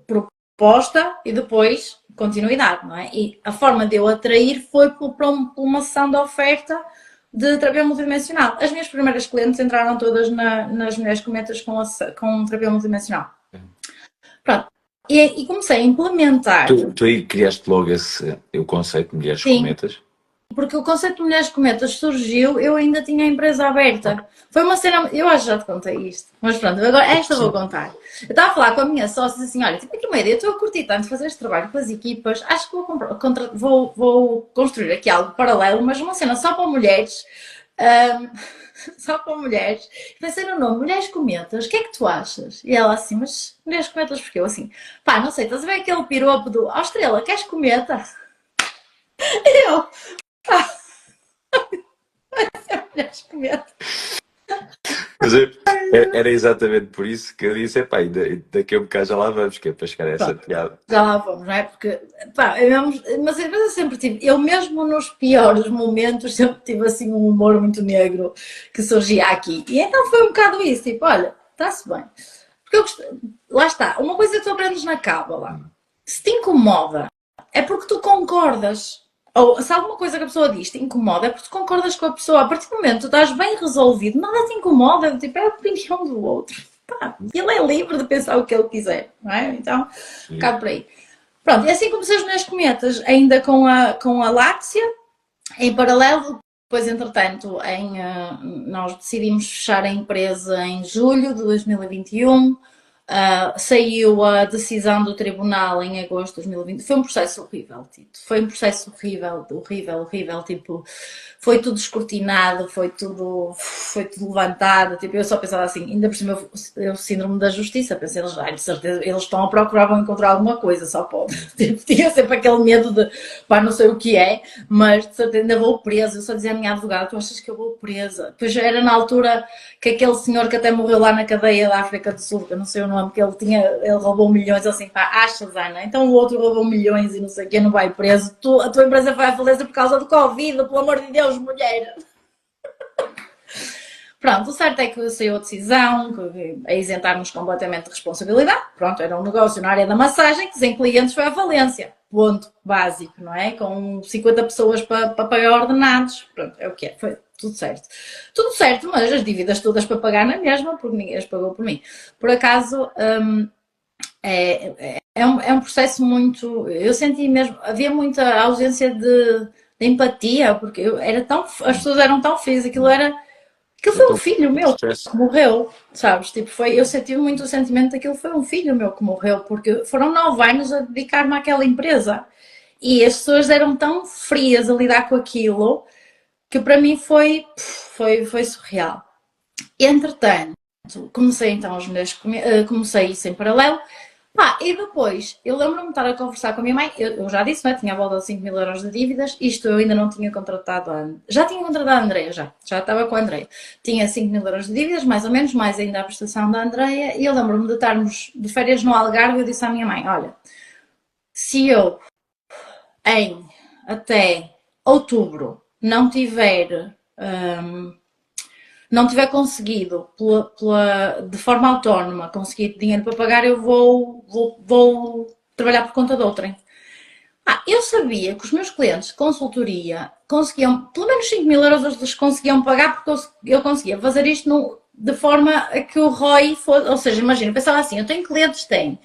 proposta e depois continuidade, não é? E a forma de eu atrair foi por uma sessão de oferta de terapia multidimensional. As minhas primeiras clientes entraram todas nas Mulheres Cometas com terapia multidimensional. Pronto. E comecei a implementar. Tu aí criaste logo o conceito de Mulheres Cometas? Porque o conceito de Mulheres Cometas surgiu, eu ainda tinha a empresa aberta. Foi uma cena, eu acho que já te contei isto, mas pronto, agora esta vou contar. Eu estava a falar com a minha sócia assim, olha, tipo aqui uma ideia, eu estou a curtir tanto fazer este trabalho com as equipas, acho que vou construir aqui algo paralelo, mas uma cena só para mulheres, só para mulheres. Pensei no nome, Mulheres Cometas, o que é que tu achas? E ela assim, mas Mulheres Cometas porquê? Eu assim, não sei, estás a ver aquele piropo do, Estrela, queres cometa? E eu, Mulheres Cometas. Mas era exatamente por isso que eu disse, daqui a um bocado já lá vamos, que é para chegar a essa piada. Já lá vamos, não é? Porque, mas eu sempre tive, eu mesmo nos piores momentos, sempre tive assim um humor muito negro que surgia aqui. E então foi um bocado isso, tipo, olha, está-se bem. Porque lá está, uma coisa que tu aprendes na cábala, se te incomoda, é porque tu concordas. Ou se alguma coisa que a pessoa diz te incomoda, é porque tu concordas com a pessoa. A partir do momento que tu estás bem resolvido, nada te incomoda, tipo, é a opinião do outro. Ele é livre de pensar o que ele quiser, não é? Então, bocado por aí. Pronto, e assim comecei as Mulheres Cometas, ainda com a Láxia, em paralelo. Depois, entretanto, nós decidimos fechar a empresa em julho de 2021. Saiu a decisão do tribunal em agosto de 2020. Foi um processo horrível, Tito. Foi um processo horrível, horrível, horrível. Tipo, foi tudo escrutinado, foi tudo levantado. Tipo, eu só pensava assim, ainda por cima eu síndrome da justiça. Pensei, de certeza, eles estão a procurar, vão encontrar alguma coisa, só pode. Tipo, tinha sempre aquele medo de, não sei o que é, mas de certeza ainda vou presa. Eu só dizia à minha advogada, tu achas que eu vou presa? Depois era na altura que aquele senhor que até morreu lá na cadeia da África do Sul, que eu não sei o nome, que ele roubou milhões, assim, achas, Ana? Então o outro roubou milhões e não sei o que, não vai preso. A tua empresa vai à falência por causa do Covid, pelo amor de Deus, mulher. Pronto, o certo é que saiu a decisão a isentar-nos completamente de responsabilidade. Pronto, era um negócio na área da massagem que sem clientes foi à falência. Ponto básico, não é? Com 50 pessoas para pagar ordenados. Pronto, é o que é. Foi tudo certo. Tudo certo, mas as dívidas todas para pagar na mesma, porque ninguém as pagou por mim. Por acaso, é um processo muito. Eu senti mesmo. Havia muita ausência de empatia, porque as pessoas eram tão felizes, aquilo foi um filho meu que morreu, sabes? Tipo, eu senti muito o sentimento daquilo foi um filho meu que morreu, porque foram 9 anos a dedicar-me àquela empresa. E as pessoas eram tão frias a lidar com aquilo que para mim foi surreal. Entretanto, comecei então comecei isso em paralelo. E depois, eu lembro-me de estar a conversar com a minha mãe, eu já disse, não é? Tinha a volta de 5 mil euros de dívidas, isto eu ainda não tinha contratado já tinha contratado a Andreia, já estava com a Andreia. Tinha 5 mil euros de dívidas, mais ou menos, mais ainda a prestação da Andreia, e eu lembro-me de estarmos de férias no Algarve, eu disse à minha mãe, olha, se eu até outubro não tiver não tiver conseguido de forma autónoma conseguir dinheiro para pagar, eu vou trabalhar por conta de outrem. Eu sabia que os meus clientes de consultoria conseguiam, pelo menos 5.000 euros eles conseguiam pagar, porque eu conseguia fazer isto de forma a que o ROI fosse, ou seja, imagina, eu pensava assim, eu tenho clientes que têm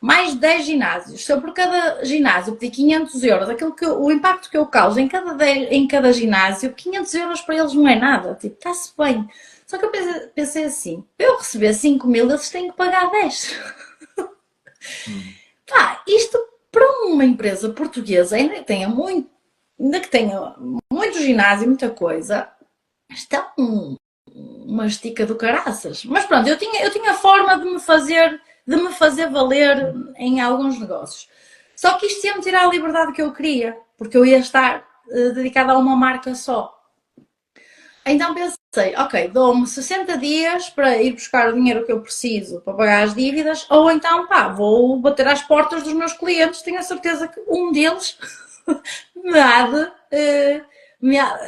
mais de 10 ginásios, se eu por cada ginásio pedir 500 euros, o impacto que eu causo em cada ginásio, 500 euros para eles não é nada, tipo, está-se bem. Só que eu pensei assim, para eu receber 5.000, eles têm que pagar 10. Isto para uma empresa portuguesa, ainda que tenha muito ginásio, muita coisa, está uma estica do caraças. Mas pronto, eu tinha forma de me fazer valer em alguns negócios. Só que isto ia me tirar a liberdade que eu queria, porque eu ia estar dedicada a uma marca só. Então pensei, ok, dou-me 60 dias para ir buscar o dinheiro que eu preciso para pagar as dívidas, ou então, vou bater às portas dos meus clientes, tenho a certeza que um deles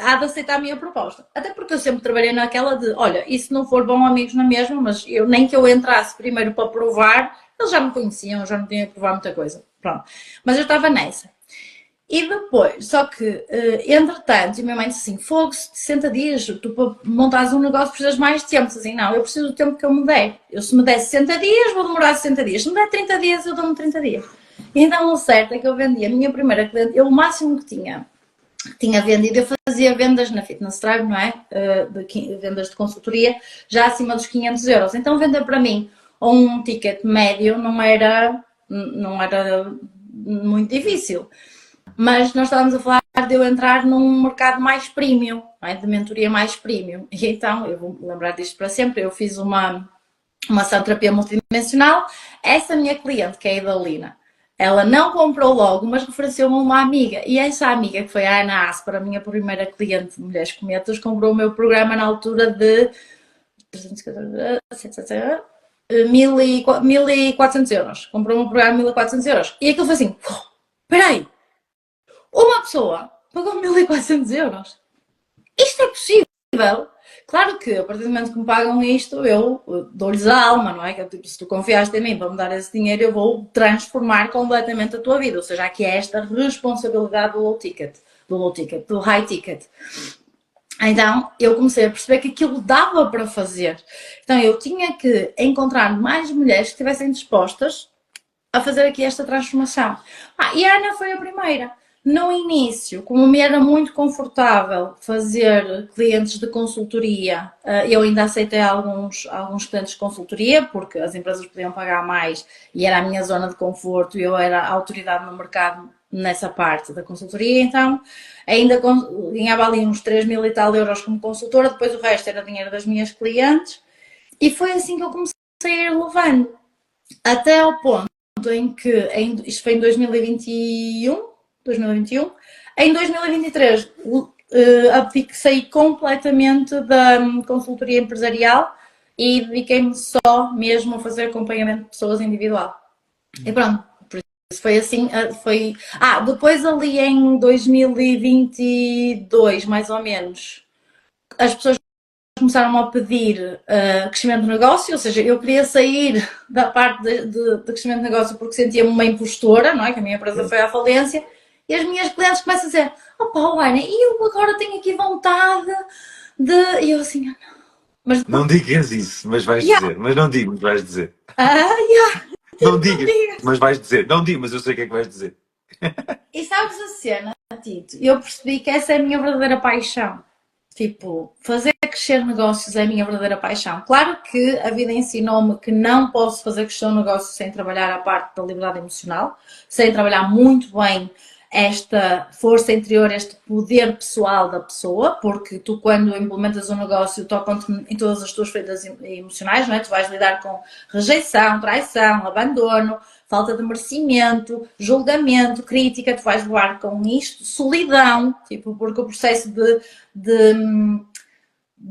há de aceitar a minha proposta. Até porque eu sempre trabalhei naquela de, olha, e se não for bom amigos na mesma, mas nem que eu entrasse primeiro para provar, eles já me conheciam, já não tinha que provar muita coisa. Pronto. Mas eu estava nessa. E depois, só que, entretanto, e minha mãe disse assim, fogo, 60 dias, tu para montares um negócio precisas mais de tempo. Assim, não, eu preciso do tempo que eu me der. Eu se me der 60 dias, vou demorar 60 dias. Se me der 30 dias, eu dou-me 30 dias. E então o certo é que eu vendi a minha primeira cliente, o máximo que tinha vendido, eu fazia vendas na Fitness Tribe, não é? Vendas de consultoria, já acima dos 500 euros. Então vender para mim um ticket médio não era muito difícil. Mas nós estávamos a falar de eu entrar num mercado mais premium, não é? De mentoria mais premium. E então, eu vou me lembrar disto para sempre, eu fiz uma ação de terapia multidimensional. Essa minha cliente, que é a Idalina, ela não comprou logo, mas referenciou-me uma amiga. E essa amiga, que foi a Ana Aspar, a minha primeira cliente de Mulheres Cometas, comprou o meu programa na altura de 1.400 euros. Comprou o meu programa de 1.400 euros. E aquilo foi assim, espera aí, uma pessoa pagou 1.400 euros. Isto é possível? Claro que, a partir do momento que me pagam isto, eu dou-lhes a alma, não é? Que tipo, se tu confiaste em mim para me dar esse dinheiro, eu vou transformar completamente a tua vida. Ou seja, aqui é esta responsabilidade do do high ticket. Então, eu comecei a perceber que aquilo dava para fazer. Então, eu tinha que encontrar mais mulheres que estivessem dispostas a fazer aqui esta transformação. E a Ana foi a primeira. No início, como me era muito confortável fazer clientes de consultoria, eu ainda aceitei alguns clientes de consultoria, porque as empresas podiam pagar mais e era a minha zona de conforto e eu era a autoridade no mercado nessa parte da consultoria, então ainda ganhava ali uns 3.000 e tal euros como consultora, depois o resto era dinheiro das minhas clientes e foi assim que eu comecei a ir levando, até ao ponto em que, isto foi em 2021, em 2023 saí completamente da consultoria empresarial e dediquei-me só mesmo a fazer acompanhamento de pessoas individual. E pronto, por isso foi assim, depois ali em 2022, mais ou menos, as pessoas começaram a pedir crescimento de negócio, ou seja, eu queria sair da parte de crescimento de negócio porque sentia-me uma impostora, não é? Que a minha empresa foi à falência, e as minhas clientes começam a dizer, Laine, eu agora tenho aqui vontade de... E eu assim, mas não digas isso, mas vais dizer. Mas não digas, mas vais dizer. Não digas, mas vais dizer. Não digas, mas eu sei o que é que vais dizer. E sabes a cena, Tito? Eu percebi que essa é a minha verdadeira paixão. Tipo, fazer crescer negócios é a minha verdadeira paixão. Claro que a vida ensinou-me que não posso fazer crescer um negócio sem trabalhar a parte da liberdade emocional, sem trabalhar muito bem esta força interior, este poder pessoal da pessoa, porque tu quando implementas um negócio tocam-te em todas as tuas feridas emocionais, não é? Tu vais lidar com rejeição, traição, abandono, falta de merecimento, julgamento, crítica, tu vais levar com isto, solidão, tipo, porque o processo de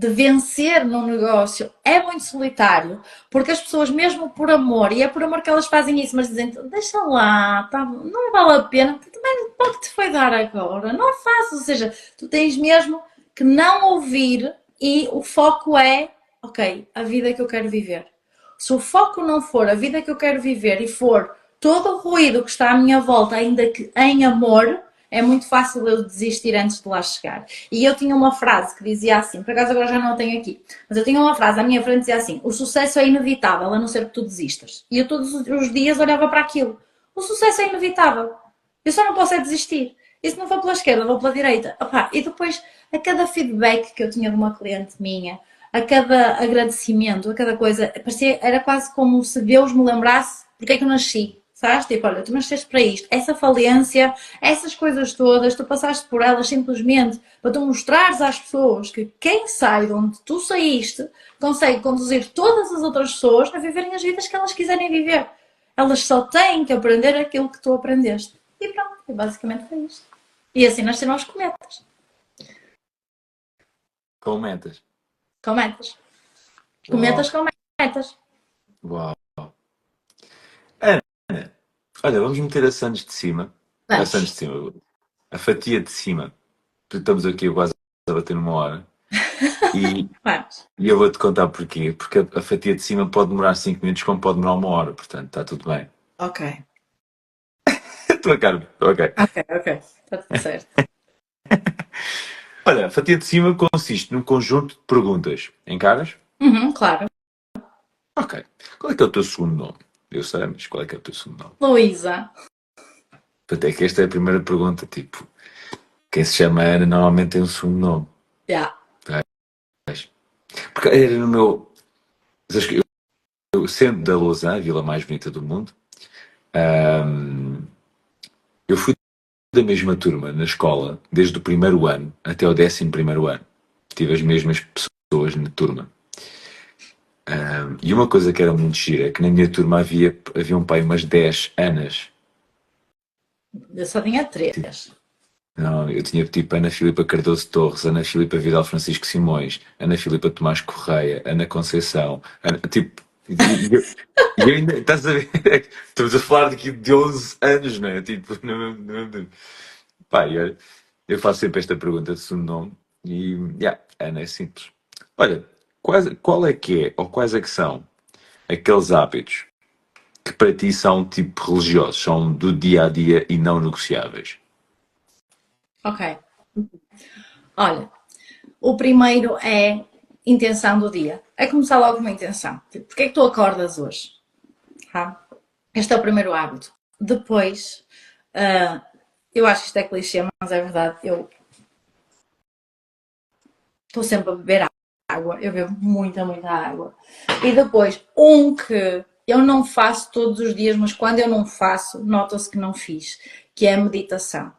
vencer num negócio é muito solitário, porque as pessoas mesmo por amor, e é por amor que elas fazem isso, mas dizem, deixa lá, não vale a pena, também pode-te foi dar agora, não faço, ou seja, tu tens mesmo que não ouvir e o foco é, ok, a vida que eu quero viver. Se o foco não for a vida que eu quero viver e for todo o ruído que está à minha volta, ainda que em amor, é muito fácil eu desistir antes de lá chegar. E eu tinha uma frase que dizia assim, por acaso agora já não a tenho aqui, mas eu tinha uma frase à minha frente que dizia assim: o sucesso é inevitável, a não ser que tu desistas. E eu todos os dias olhava para aquilo. O sucesso é inevitável. Eu só não posso é desistir. E se não for pela esquerda, vou pela direita. Opa, e depois, a cada feedback que eu tinha de uma cliente minha, a cada agradecimento, a cada coisa, parecia, era quase como se Deus me lembrasse porque é que eu nasci. Sabes? Tipo, olha, tu nasceste para isto. Essa falência, essas coisas todas, tu passaste por elas simplesmente para tu mostrares às pessoas que quem sai de onde tu saíste consegue conduzir todas as outras pessoas a viverem as vidas que elas quiserem viver. Elas só têm que aprender aquilo que tu aprendeste. E pronto, e basicamente foi isto. E assim nasceram os cometas. Com metas. Cometas. Uau, Cometas com metas. uau. Ana, olha, vamos meter a Santos de cima. A Santos Vamos. de cima. A fatia de cima. Porque estamos aqui quase a bater numa hora. E, Vamos. e eu vou-te contar porquê. Porque a fatia de cima pode demorar 5 minutos como pode demorar uma hora. Portanto, está tudo bem. Ok. Estou a cara. Ok. Ok, ok. Está tudo certo. Olha, a fatia de cima consiste num conjunto de perguntas. Encaras? Uhum, claro. Ok. Qual é que é o teu segundo nome? Eu sei, mas qual é que é o teu segundo nome? Luísa. Até que esta é a primeira pergunta. Tipo, quem se chama Ana normalmente tem um segundo nome. Yeah. Porque era no meu. Sabes que eu sendo da Lausanne, a vila mais bonita do mundo, ahm, eu fui da mesma turma na escola, desde o primeiro ano até o 11º ano. Tive as mesmas pessoas na turma. E uma coisa que era muito gira é que na minha turma havia um pai umas 10 Anas. Eu só tinha três. Não, eu tinha tipo Ana Filipa Cardoso Torres, Ana Filipa Vidal Francisco Simões, Ana Filipa Tomás Correia, Ana Conceição, tipo, e ainda, estás a ver? Estamos a falar daqui de 11 anos, não é? Tipo, no mesmo tempo. Pá, e olha, eu faço sempre esta pergunta de segundo nome e, yeah, Ana é simples. Olha, qual é que é, ou quais é que são aqueles hábitos que para ti são tipo religiosos, são do dia a dia e não negociáveis? Ok. Olha, o primeiro é intenção do dia. É começar logo com uma intenção. Tipo, porque é que tu acordas hoje? Tá? Este é o primeiro hábito. Depois, eu acho que isto é clichê, mas é verdade. Eu estou sempre a beber água. Eu bebo muita, muita água. E depois, um que eu não faço todos os dias, mas quando eu não faço, nota-se que não fiz, que é a meditação.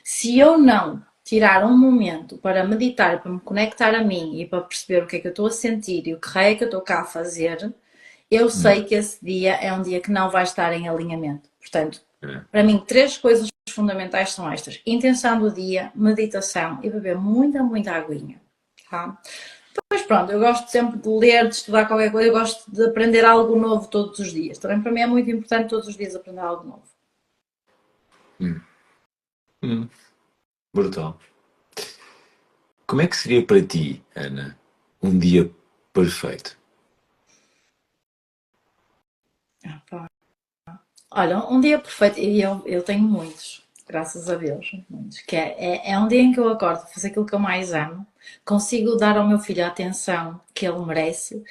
Se eu não tirar um momento para meditar, para me conectar a mim e para perceber o que é que eu estou a sentir e o que raio é que eu estou cá a fazer, eu Hum, sei que esse dia é um dia que não vai estar em alinhamento. Portanto, é. para mim, três coisas fundamentais são estas: intenção do dia, meditação e beber muita, muita aguinha. Tá? Mas pronto, eu gosto sempre de ler, de estudar qualquer coisa, eu gosto de aprender algo novo todos os dias. Também para mim é muito importante todos os dias aprender algo novo. Hum, hum, brutal. Como é que seria para ti, Ana, um dia perfeito? Olha, um dia perfeito, e eu tenho muitos, graças a Deus, muitos, que é um dia em que eu acordo, faço aquilo que eu mais amo, consigo dar ao meu filho a atenção que ele merece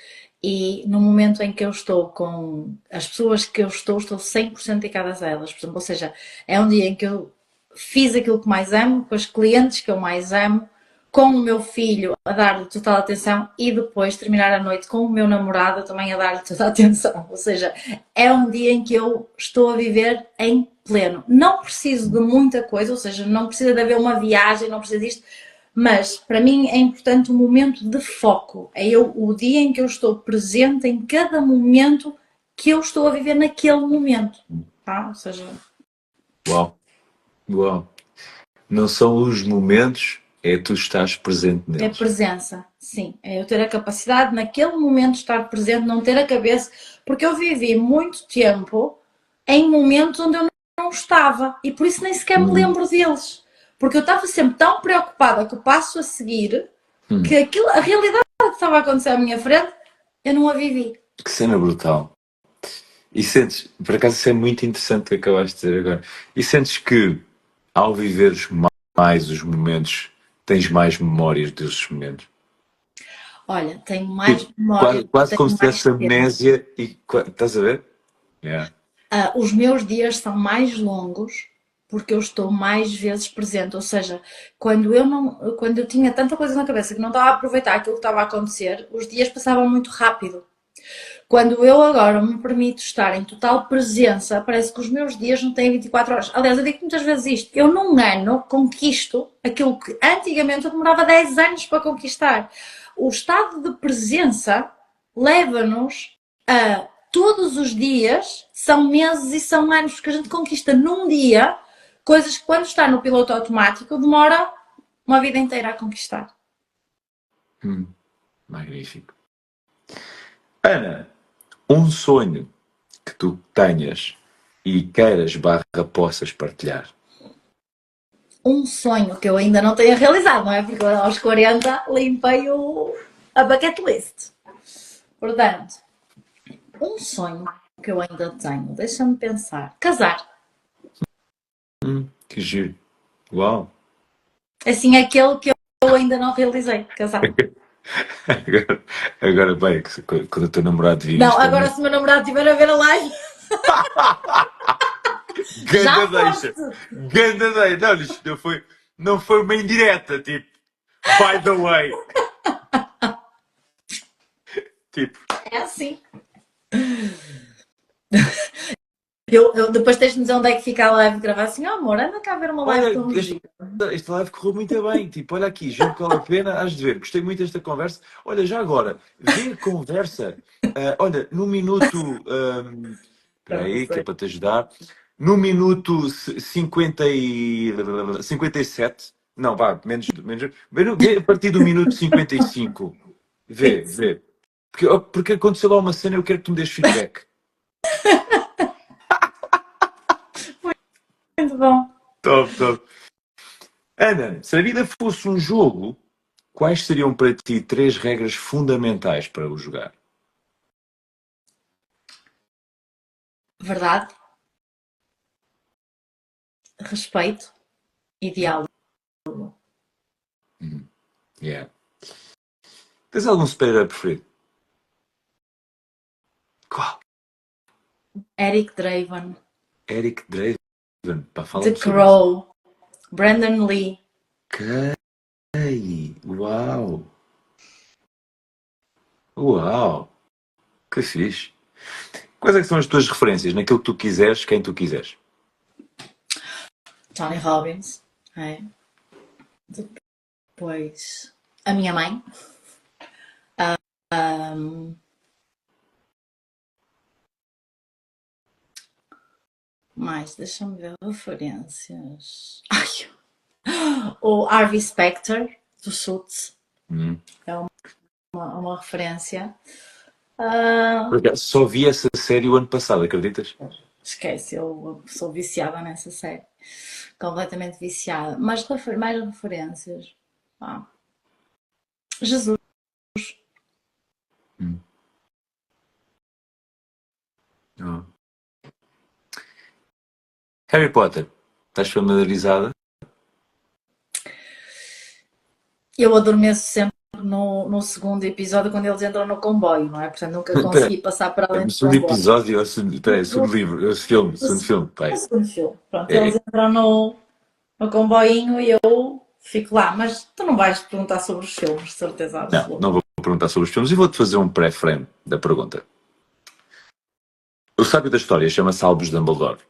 e no momento em que eu estou com as pessoas que eu estou 100% dedicadas a elas, por exemplo, ou seja, é um dia em que eu fiz aquilo que mais amo, com os clientes que eu mais amo, com o meu filho a dar-lhe total atenção e depois terminar a noite com o meu namorado também a dar-lhe toda a atenção. Ou seja, é um dia em que eu estou a viver em pleno. Não preciso de muita coisa, ou seja, não precisa de haver uma viagem, não precisa disto, mas para mim é importante um momento de foco. É o dia em que eu estou presente em cada momento que eu estou a viver naquele momento. Tá? Ou seja, Uau, uau. Não são os momentos, é tu estás presente é neles. presença, sim. É eu ter a capacidade naquele momento de estar presente, não ter a cabeça, porque eu vivi muito tempo em momentos onde eu não estava e por isso nem sequer me Hum, lembro deles. Porque eu estava sempre tão preocupada com o passo a seguir que aquilo, a realidade que estava a acontecer à minha frente, eu não a vivi. Que cena brutal. E sentes, por acaso isso é muito interessante o que acabaste de dizer agora. E sentes que ao viveres mais os momentos, tens mais memórias desses momentos. Olha, tenho mais Tipo, memórias, quase como tenho se mais tivesse tempo. amnésia e estás a ver? Yeah. Os meus dias são mais longos porque eu estou mais vezes presente. Ou seja, quando eu tinha tanta coisa na cabeça que não estava a aproveitar aquilo que estava a acontecer, os dias passavam muito rápido. Quando eu agora me permito estar em total presença, parece que os meus dias não têm 24 horas. Aliás, eu digo muitas vezes isto: eu num ano conquisto aquilo que antigamente eu demorava 10 anos para conquistar. O estado de presença leva-nos a todos os dias, são meses e são anos, porque a gente conquista num dia coisas que quando está no piloto automático demora uma vida inteira a conquistar. Magnífico. Ana, um sonho que tu tenhas e queiras barra possas partilhar. Um sonho que eu ainda não tenho realizado, não é? Porque aos 40 limpei a bucket list. Portanto, um sonho que eu ainda tenho, deixa-me pensar. Casar. Que giro. Uau. Assim, aquele que eu ainda não realizei. Casar. Agora, agora bem, quando o teu namorado vir Não, isto agora também. se o meu namorado estiver a ver a live, Ganda já deixa. foste! Ganda deixa. Não, isto não foi uma indireta, tipo, by the way. Tipo, É assim. Eu depois tens de dizer onde é que fica a live de gravar assim, oh, amor, anda cá ver uma live olha, tão gira. esta live correu muito bem. Tipo, olha aqui, juro que vale a pena, has de ver. Gostei muito desta conversa. Olha, já agora, vê a conversa. Olha, no minuto. Espera Não, não aí, que é sei. para te ajudar. No minuto 57. Não, vá, menos. Vê a partir do minuto 55. Vê. Porque aconteceu lá uma cena e eu quero que tu me des feedback. Muito bom. Top, top. Ana, se a vida fosse um jogo, quais seriam para ti três regras fundamentais para o jogar? Verdade, respeito e diálogo. Yeah. Tens algum super-herói preferido? Qual? Eric Draven, Eric Draven. Pá, The fala-me sobre isso. Crow, Brandon Lee. Ok. Uau. Uau. Que fixe. Quais é que são as tuas referências naquilo que tu quiseres, quem tu quiseres? Tony Robbins. É. Depois a minha mãe. Um, mais, deixa-me ver referências. Ai, o Harvey Specter, do Suits. Hum. É uma referência. Ah, Por acaso, só vi essa série o ano passado, acreditas? esquece, eu sou viciada nessa série. Completamente viciada. Mas mais referências. Ah, Jesus. Hum. Oh. Harry Potter. Estás familiarizada? Eu adormeço sempre no segundo episódio quando eles entram no comboio, não é? Portanto, nunca Espera, consegui passar para além no do segundo comboio. episódio, ou segundo, espera aí, segundo livro, segundo filme, O pai. segundo filme. Pronto, É, eles entram no comboinho e eu fico lá. Mas tu não vais perguntar sobre os filmes, de certeza não absoluta. vou perguntar sobre os filmes e vou-te fazer um pré-frame da pergunta. O sábio da história chama-se Albus Dumbledore.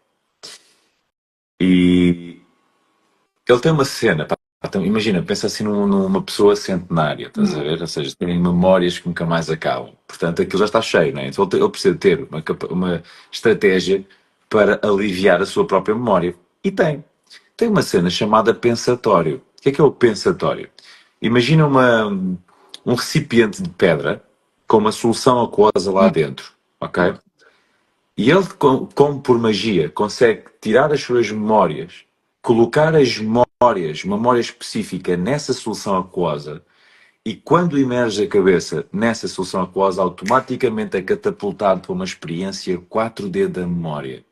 E ele tem uma cena, pá, então, imagina, pensa assim numa pessoa centenária, estás a ver? Ou seja, tem memórias que nunca mais acabam. Portanto, aquilo já está cheio, né? Então ele precisa ter uma estratégia para aliviar a sua própria memória. E tem. Tem uma cena chamada pensatório. O que é o pensatório? Imagina um recipiente de pedra com uma solução aquosa lá dentro, ok? E ele, como por magia, consegue tirar as suas memórias, colocar as memórias, uma memória específica nessa solução aquosa E quando emerge a cabeça nessa solução aquosa, automaticamente é catapultado para uma experiência 4D da memória,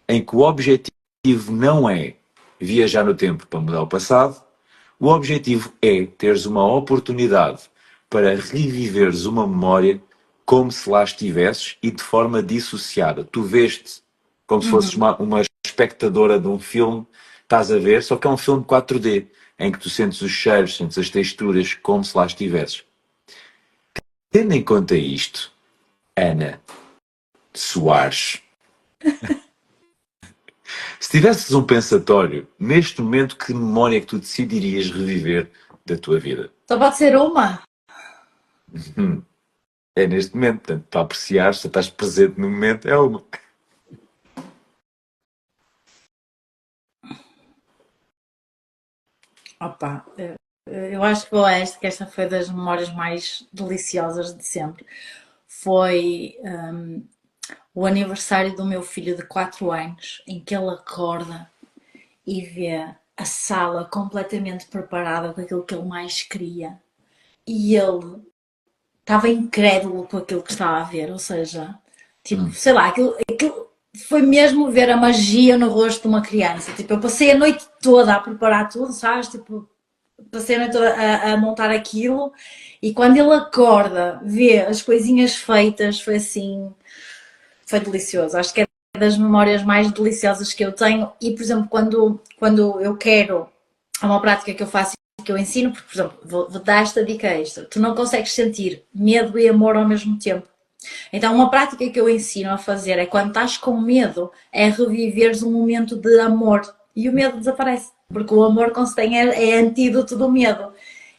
em que o objetivo não é viajar no tempo para mudar o passado, o objetivo é teres uma oportunidade para reviveres uma memória como se lá estivesses e de forma dissociada. Tu vês-te como se fosses uma espectadora de um filme, estás a ver, só que é um filme 4D, em que tu sentes os cheiros, sentes as texturas, como se lá estivesses. Tendo em conta isto, Ana Soares, se tivesses um pensatório, neste momento, que memória é que tu decidirias reviver da tua vida? Só pode ser uma. É neste momento, portanto, para apreciar, se estás presente no momento, é uma. Opa, eu acho que vou a esta, que esta foi das memórias mais deliciosas de sempre. Foi o aniversário do meu filho de 4 anos, em que ele acorda e vê a sala completamente preparada com aquilo que ele mais queria. E ele estava incrédulo com aquilo que estava a ver, ou seja, tipo, sei lá, aquilo foi mesmo ver a magia no rosto de uma criança. Tipo, eu passei a noite toda a preparar tudo, sabes? Tipo, passei a noite toda a montar aquilo e quando ele acorda, vê as coisinhas feitas, foi assim, foi delicioso. Acho que é das memórias mais deliciosas que eu tenho e, por exemplo, quando eu quero, há uma prática que eu faço e que eu ensino, porque, por exemplo, vou dar esta dica extra, tu não consegues sentir medo e amor ao mesmo tempo. Então, uma prática que eu ensino a fazer é quando estás com medo, é reviveres um momento de amor e o medo desaparece, porque o amor consegue é antídoto do medo.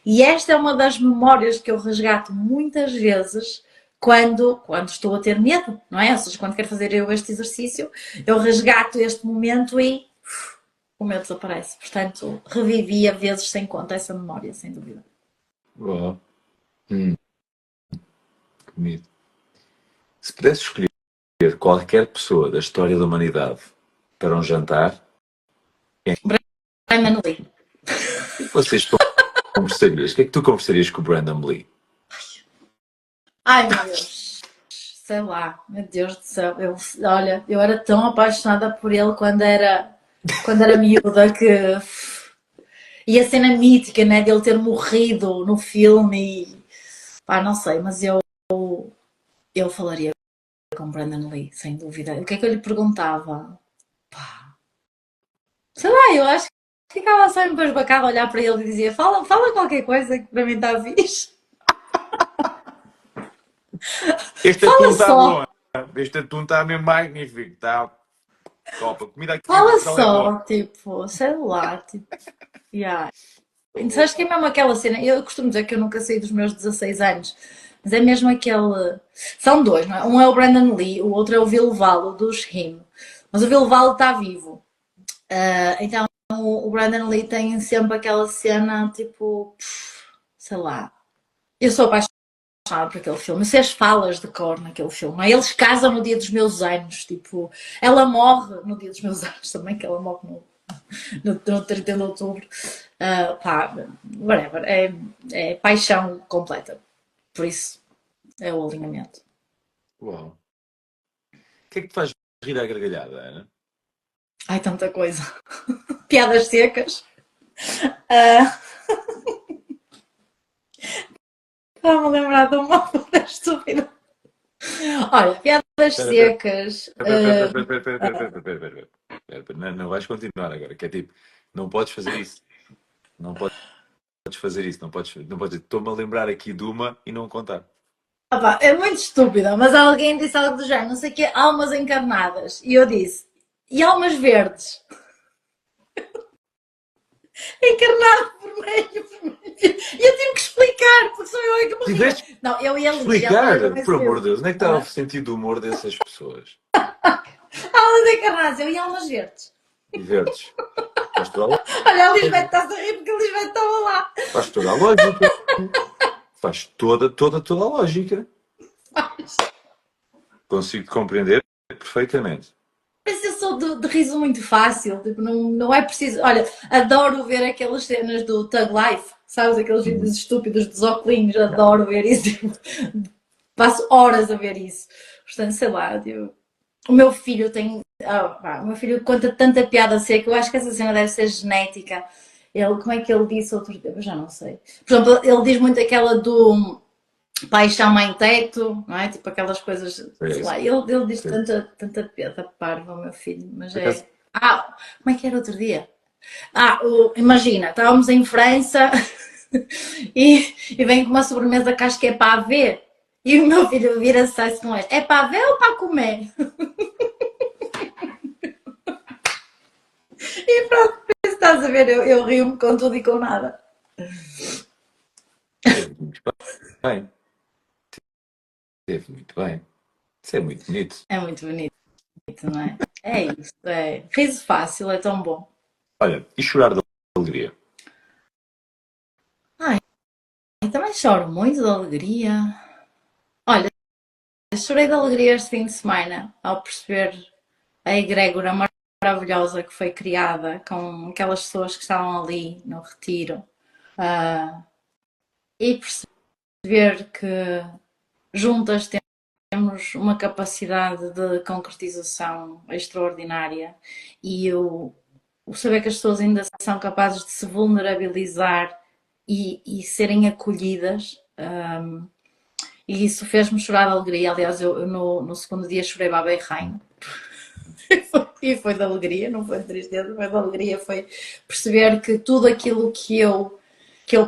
E esta é uma das memórias que eu resgato muitas vezes quando estou a ter medo, não é? Ou seja, quando quero fazer eu este exercício, eu resgato este momento e o medo desaparece. Portanto, revivi a vezes sem conta essa memória, sem dúvida. Uau. Bonito. Se pudesse escolher qualquer pessoa da história da humanidade para um jantar, Brandon Lee. o que vocês conversarias? O que é que tu conversarias com o Brandon Lee? Ai meu Deus, sei lá, meu Deus do céu. Olha, eu era tão apaixonada por ele quando era miúda que. E a cena mítica, né, dele ter morrido no filme e. Pá, não sei, mas eu falaria com Brandon Lee, sem dúvida. O que é que eu lhe perguntava? Pá, sei lá, eu acho que ficava só embasbacada a olhar para ele e dizia: fala qualquer coisa que para mim está fixe. Este Fala atum está só. bom. Este atum está mesmo magnífico. Está top. A comida aqui em Fala Portugal é boa. só, tipo, sei lá, tipo, yeah. Então, acho que é mesmo aquela cena. Eu costumo dizer que eu nunca saí dos meus 16 anos, mas é mesmo aquele. São dois, não é? Um é o Brandon Lee, o outro é o Vilvalo dos Him. Mas o Vilvalo está vivo. Então o Brandon Lee tem sempre aquela cena tipo. Sei lá. Eu sou apaixonada por aquele filme. Eu sei as falas de cor naquele filme. Não é? Eles casam no dia dos meus anos. Tipo, ela morre no dia dos meus anos também, que ela morre no 31 de outubro. Pá, whatever. É paixão completa. Por isso é o alinhamento. Uau. O que é que te faz rir à gargalhada, Ana? Ai, tanta coisa. Piadas secas. Ah, Estava-me a lembrar de uma coisa estúpida. Olha, piadas Espera, espera. secas. Espera, espera, espera, espera, espera, espera, espera, espera, espera, espera. Não, não vais continuar agora, que é tipo, não podes fazer isso. Não podes fazer isso, não podes dizer, estou-me a lembrar aqui de uma e não contar. Opa, é muito estúpida, mas alguém disse algo do género, não sei o quê, almas encarnadas. E eu disse, e almas verdes? Encarnado, vermelho, vermelho. E eu tive que explicar, porque sou eu que me ria. Tiveste Não, eu ia que ali, ela explicar, também por se amor viu. de Deus, onde é que está o sentido do humor dessas pessoas? Almas encarnadas, eu e almas verdes. E verdes. Faz toda a Olha, a Lisbeth lógica. está a rir porque a Lisbeth estava lá. Faz toda a lógica. Faz toda a lógica. Consigo compreender perfeitamente. Mas eu sou de riso muito fácil, tipo, não é preciso. Olha, adoro ver aquelas cenas do Tug Life, Sabes, aqueles vídeos estúpidos dos óculos, adoro ver isso. Tipo, passo horas a ver isso. Portanto, sei lá, tipo, o meu filho tem. O meu filho conta tanta piada seca, eu acho que essa cena deve ser genética. Ele, como é que ele disse outro dia? Eu já não sei. Por exemplo, ele diz muito aquela do paixão mãe teto, não é? Tipo aquelas coisas, sei lá. Ele diz tanta piada parva, o meu filho, mas é. Como é que era outro dia? Imagina, estávamos em França e vem com uma sobremesa que acho que é para ver. E o meu filho vira-se assim com este: é para ver ou para comer? E pronto, estás a ver, eu rio-me com tudo e com nada. Teve muito bem. Teve muito bem. Isso é muito bonito. É muito bonito, não é? É isso, é. Riso fácil, é tão bom. Olha, e chorar de alegria? Ai, também choro muito de alegria. Olha, chorei de alegria este fim de semana ao perceber a egrégora maravilhosa que foi criada com aquelas pessoas que estavam ali no retiro. E perceber que juntas temos uma capacidade de concretização extraordinária e o saber que as pessoas ainda são capazes de se vulnerabilizar e serem acolhidas. E isso fez-me chorar de alegria. Aliás, eu no segundo dia chorei Baba e Rainha. E foi de alegria, não foi de tristeza, foi de alegria. Foi perceber que tudo aquilo que eu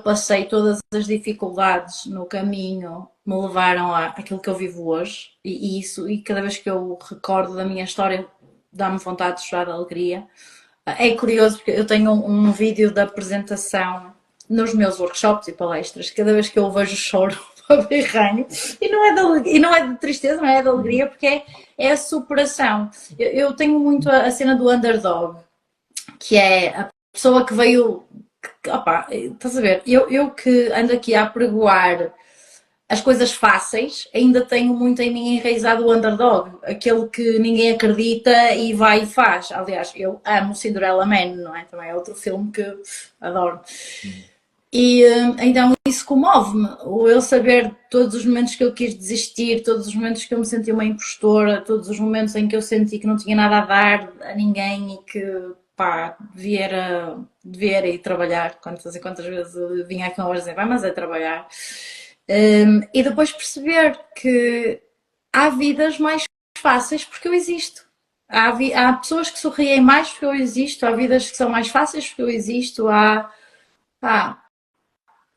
passei, todas as dificuldades no caminho me levaram àquilo que eu vivo hoje. E cada vez que eu recordo da minha história, dá-me vontade de chorar de alegria. É curioso porque eu tenho um vídeo da apresentação nos meus workshops e palestras. Cada vez que eu o vejo, choro para berranho. E não é de tristeza, não é de alegria, porque é a superação. Eu tenho muito a cena do underdog, que é a pessoa que veio. Opa, estás a ver? Eu que ando aqui a apregoar as coisas fáceis, ainda tenho muito em mim enraizado o underdog, aquele que ninguém acredita e vai e faz. Aliás, eu amo Cinderella Man, não é? Também é outro filme que adoro. E então isso comove-me, o eu saber todos os momentos que eu quis desistir, todos os momentos que eu me senti uma impostora, todos os momentos em que eu senti que não tinha nada a dar a ninguém e que pá, devia ir trabalhar, quantas e quantas vezes eu vinha aqui uma hora dizer, vai, mas é trabalhar. E depois perceber que há vidas mais fáceis porque eu existo. Há pessoas que sorriem mais porque eu existo, há vidas que são mais fáceis porque eu existo, há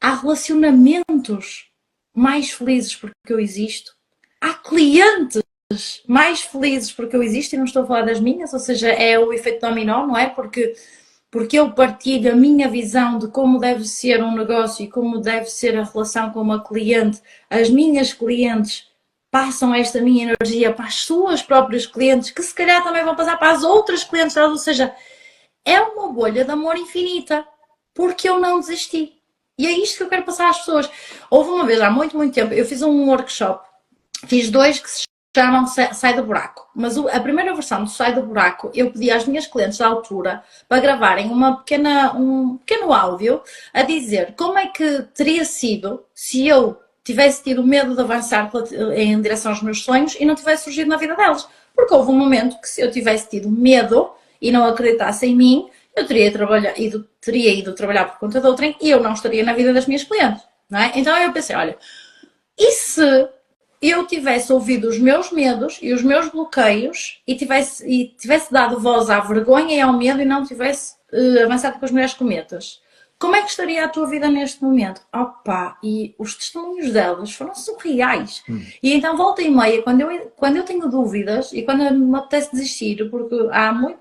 relacionamentos mais felizes porque eu existo, há clientes mais felizes porque eu existo e não estou a falar das minhas, ou seja, é o efeito dominó, não é? Porque eu partilho a minha visão de como deve ser um negócio e como deve ser a relação com uma cliente, as minhas clientes passam esta minha energia para as suas próprias clientes, que se calhar também vão passar para as outras clientes, ou seja, é uma bolha de amor infinita, porque eu não desisti. E é isto que eu quero passar às pessoas. Houve uma vez, há muito, muito tempo, eu fiz um workshop, fiz 2 que se chamam Sai do Buraco. Mas a primeira versão do Sai do Buraco, eu pedi às minhas clientes da altura para gravarem um pequeno áudio a dizer como é que teria sido se eu tivesse tido medo de avançar em direção aos meus sonhos e não tivesse surgido na vida delas. Porque houve um momento que se eu tivesse tido medo e não acreditasse em mim, eu teria ido trabalhar por conta de outrem e eu não estaria na vida das minhas clientes, não é? Então eu pensei, olha, e se eu tivesse ouvido os meus medos e os meus bloqueios e tivesse dado voz à vergonha e ao medo e não tivesse avançado com as mulheres cometas? Como é que estaria a tua vida neste momento? Opa, e os testemunhos delas foram surreais. E então, volta e meia, quando eu tenho dúvidas e quando me apetece desistir, porque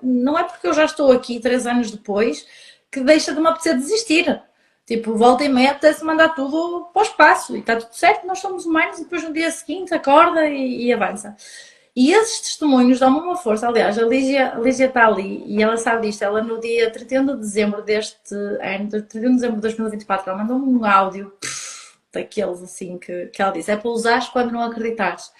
não é porque eu já estou aqui 3 anos depois que deixa de me apetecer desistir. Tipo, volta e meia apetece mandar tudo para o espaço e está tudo certo, nós somos humanos e depois no dia seguinte acorda e avança. E esses testemunhos dão-me uma força. Aliás, a Lígia está ali e ela sabe disto. Ela no dia 31 de dezembro deste ano, 31 de dezembro de 2024, ela mandou-me um áudio daqueles assim que ela disse: é para usares quando não acreditares.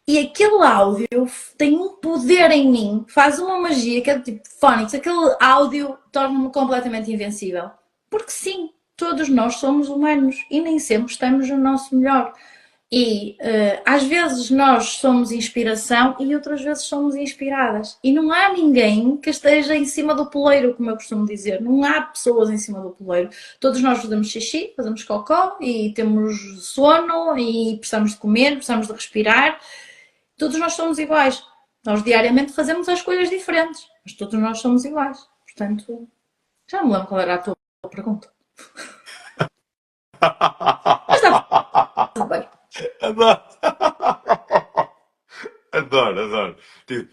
E aquele áudio tem um poder em mim, faz uma magia que é do tipo Fónix. Aquele áudio torna-me completamente invencível. Porque sim, todos nós somos humanos e nem sempre estamos no nosso melhor. E às vezes nós somos inspiração e outras vezes somos inspiradas. E não há ninguém que esteja em cima do poleiro, como eu costumo dizer. Não há pessoas em cima do poleiro. Todos nós fazemos xixi, fazemos cocó e temos sono e precisamos de comer, precisamos de respirar. Todos nós somos iguais. Nós diariamente fazemos as coisas diferentes, mas todos nós somos iguais. Portanto, já não me lembro qual era a tua pergunta. Mas está tudo bem. Adoro. Adoro. Tipo,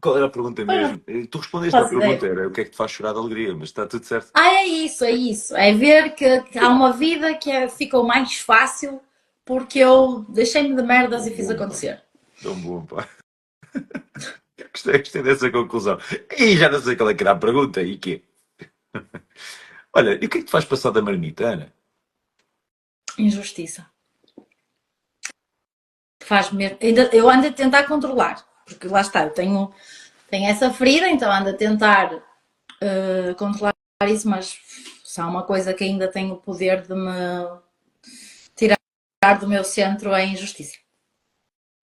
qual era a pergunta mesmo? Tu respondeste à Faço pergunta, ideia. era o que é que te faz chorar de alegria, mas está tudo certo. É isso, é isso. É ver que há uma vida que ficou mais fácil porque eu deixei-me de merdas e fiz acontecer. Tão bom, pá. Gostei dessa conclusão. E já não sei qual é que era a pergunta, e quê? Olha, e o que é que te faz passar da marmita, Ana? Injustiça. Faz mesmo. Eu ando a tentar controlar, porque lá está, eu tenho essa ferida, então ando a tentar controlar isso, mas se há uma coisa que ainda tem o poder de me tirar do meu centro é a injustiça.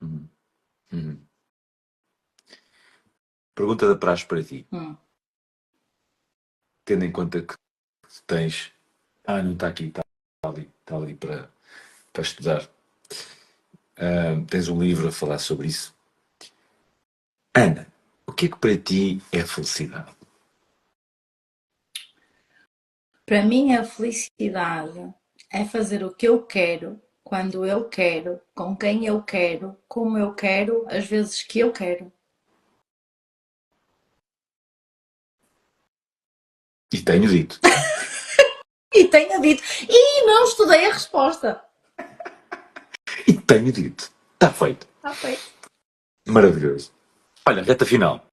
Hum. Pergunta da praxe para ti. Tendo em conta que tens. Não está aqui, está ali para estudar. Tens um livro a falar sobre isso. Ana, o que é que para ti é felicidade? Para mim, a felicidade é fazer o que eu quero, quando eu quero, com quem eu quero, como eu quero, às vezes que eu quero. E tenho dito. E tenho dito. E não estudei a resposta. E tenho dito. Está feito. Está feito. Maravilhoso. Olha, reta final.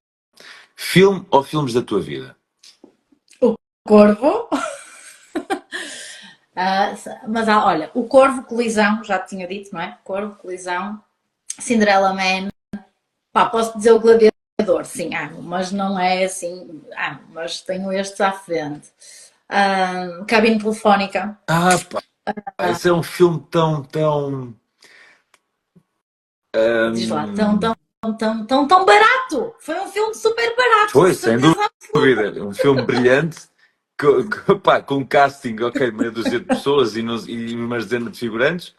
Filme ou filmes da tua vida? O Corvo. Mas olha, o Corvo, Colisão, já te tinha dito, não é? Corvo, Colisão, Cinderella Man. Pá, posso dizer o Gladiador, sim, mas não é assim. Mas tenho estes à frente. Cabine Telefónica. Pá, esse é um filme tão. Diz lá, tão barato! Foi um filme super barato! Foi, sem dúvida. Um filme brilhante. Pá, com um casting, ok, meia dúzia de pessoas e umas dezenas de figurantes.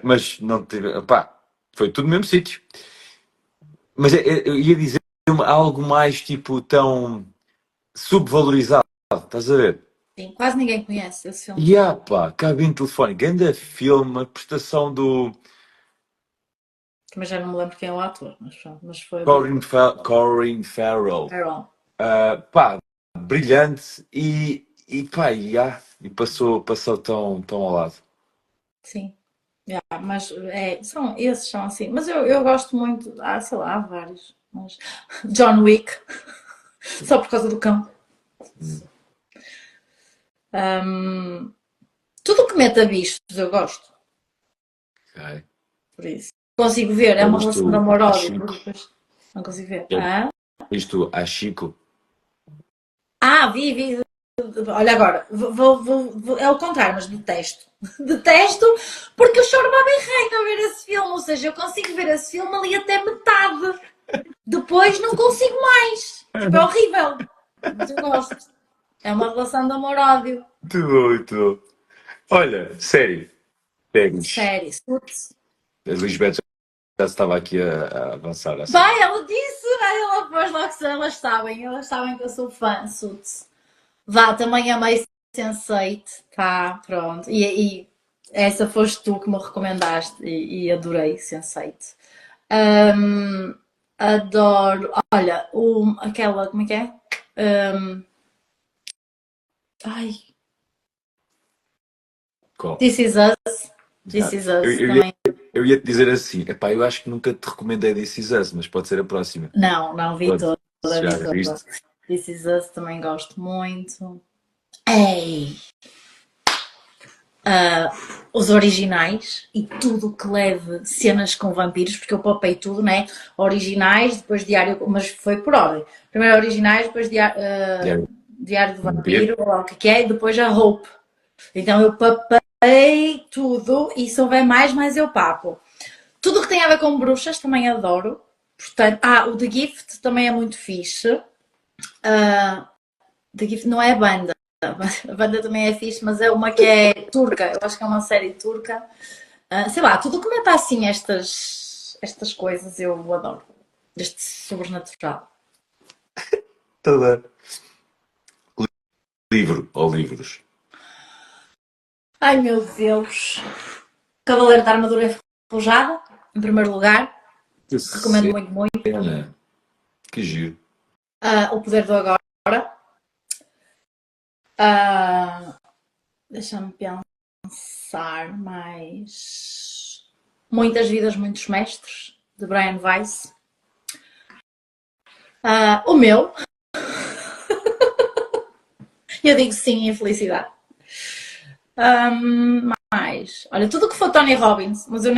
Mas não teve. Pá, foi tudo no mesmo sítio. Mas eu ia dizer algo mais tipo tão subvalorizado, estás a ver? Sim, quase ninguém conhece esse filme. Pá, Cabine Telefónica, grande filme, a prestação do Mas já não me lembro quem é o ator, mas foi Colin Farrell. Pá, brilhante e pá, e passou tão ao lado. Sim. Mas esses são assim. Mas eu gosto muito. Sei lá, há vários. Mas John Wick. Só por causa do cão. Tudo o que meta bichos eu gosto. Okay. Por isso. Consigo ver, é uma relação de amor-ódio. Não consigo ver. Isto a Chico. Vi. Olha agora, é o contrário, mas detesto. Detesto porque eu choro uma berrenha a ver esse filme. Ou seja, eu consigo ver esse filme ali até metade. Depois não consigo mais. Tipo, é horrível. Mas eu gosto. É uma relação de amor-ódio. Muito bom. Olha, sério. Sério, Suits. A Lisbeth já estava aqui a avançar. Assim. Vai, ela disse, ela pôs logo que elas sabem que eu sou fã, Suits. Vá, também amei Sense8, tá, pronto. E essa foste tu que me recomendaste e adorei Sense8. Adoro, olha, aquela, como é que é? Qual? This Is Us. This Is Us também. Eu ia te dizer assim, epá, eu acho que nunca te recomendei This Is Us, mas pode ser a próxima. Não, vi toda. This Is Us também gosto muito. Ei! Os originais e tudo que leve cenas com vampiros, porque eu popei tudo, né? Originais, depois diário, mas foi por ordem. Primeiro originais, depois Diário do Vampiro, ou lá o que é, e depois a Hope. Então eu papei tudo e se houver mais eu papo. Tudo o que tem a ver com bruxas também adoro. Portanto, o The Gift também é muito fixe. The Gift não é a banda. A banda também é fixe, mas é uma que é turca. Eu acho que é uma série turca. Sei lá, tudo o que meta assim estas coisas eu adoro. Este sobrenatural. Toda. Livro ou livros? Ai meu Deus! Cavaleiro da Armadura Forjada, em primeiro lugar. Que Recomendo muito, muito. cena. Que giro. O Poder do Agora. Ah, deixa-me pensar mais. Muitas Vidas, Muitos Mestres, de Brian Weiss. O meu. Eu digo sim, infelicidade. Mais. Olha, tudo o que for Tony Robbins, mas eu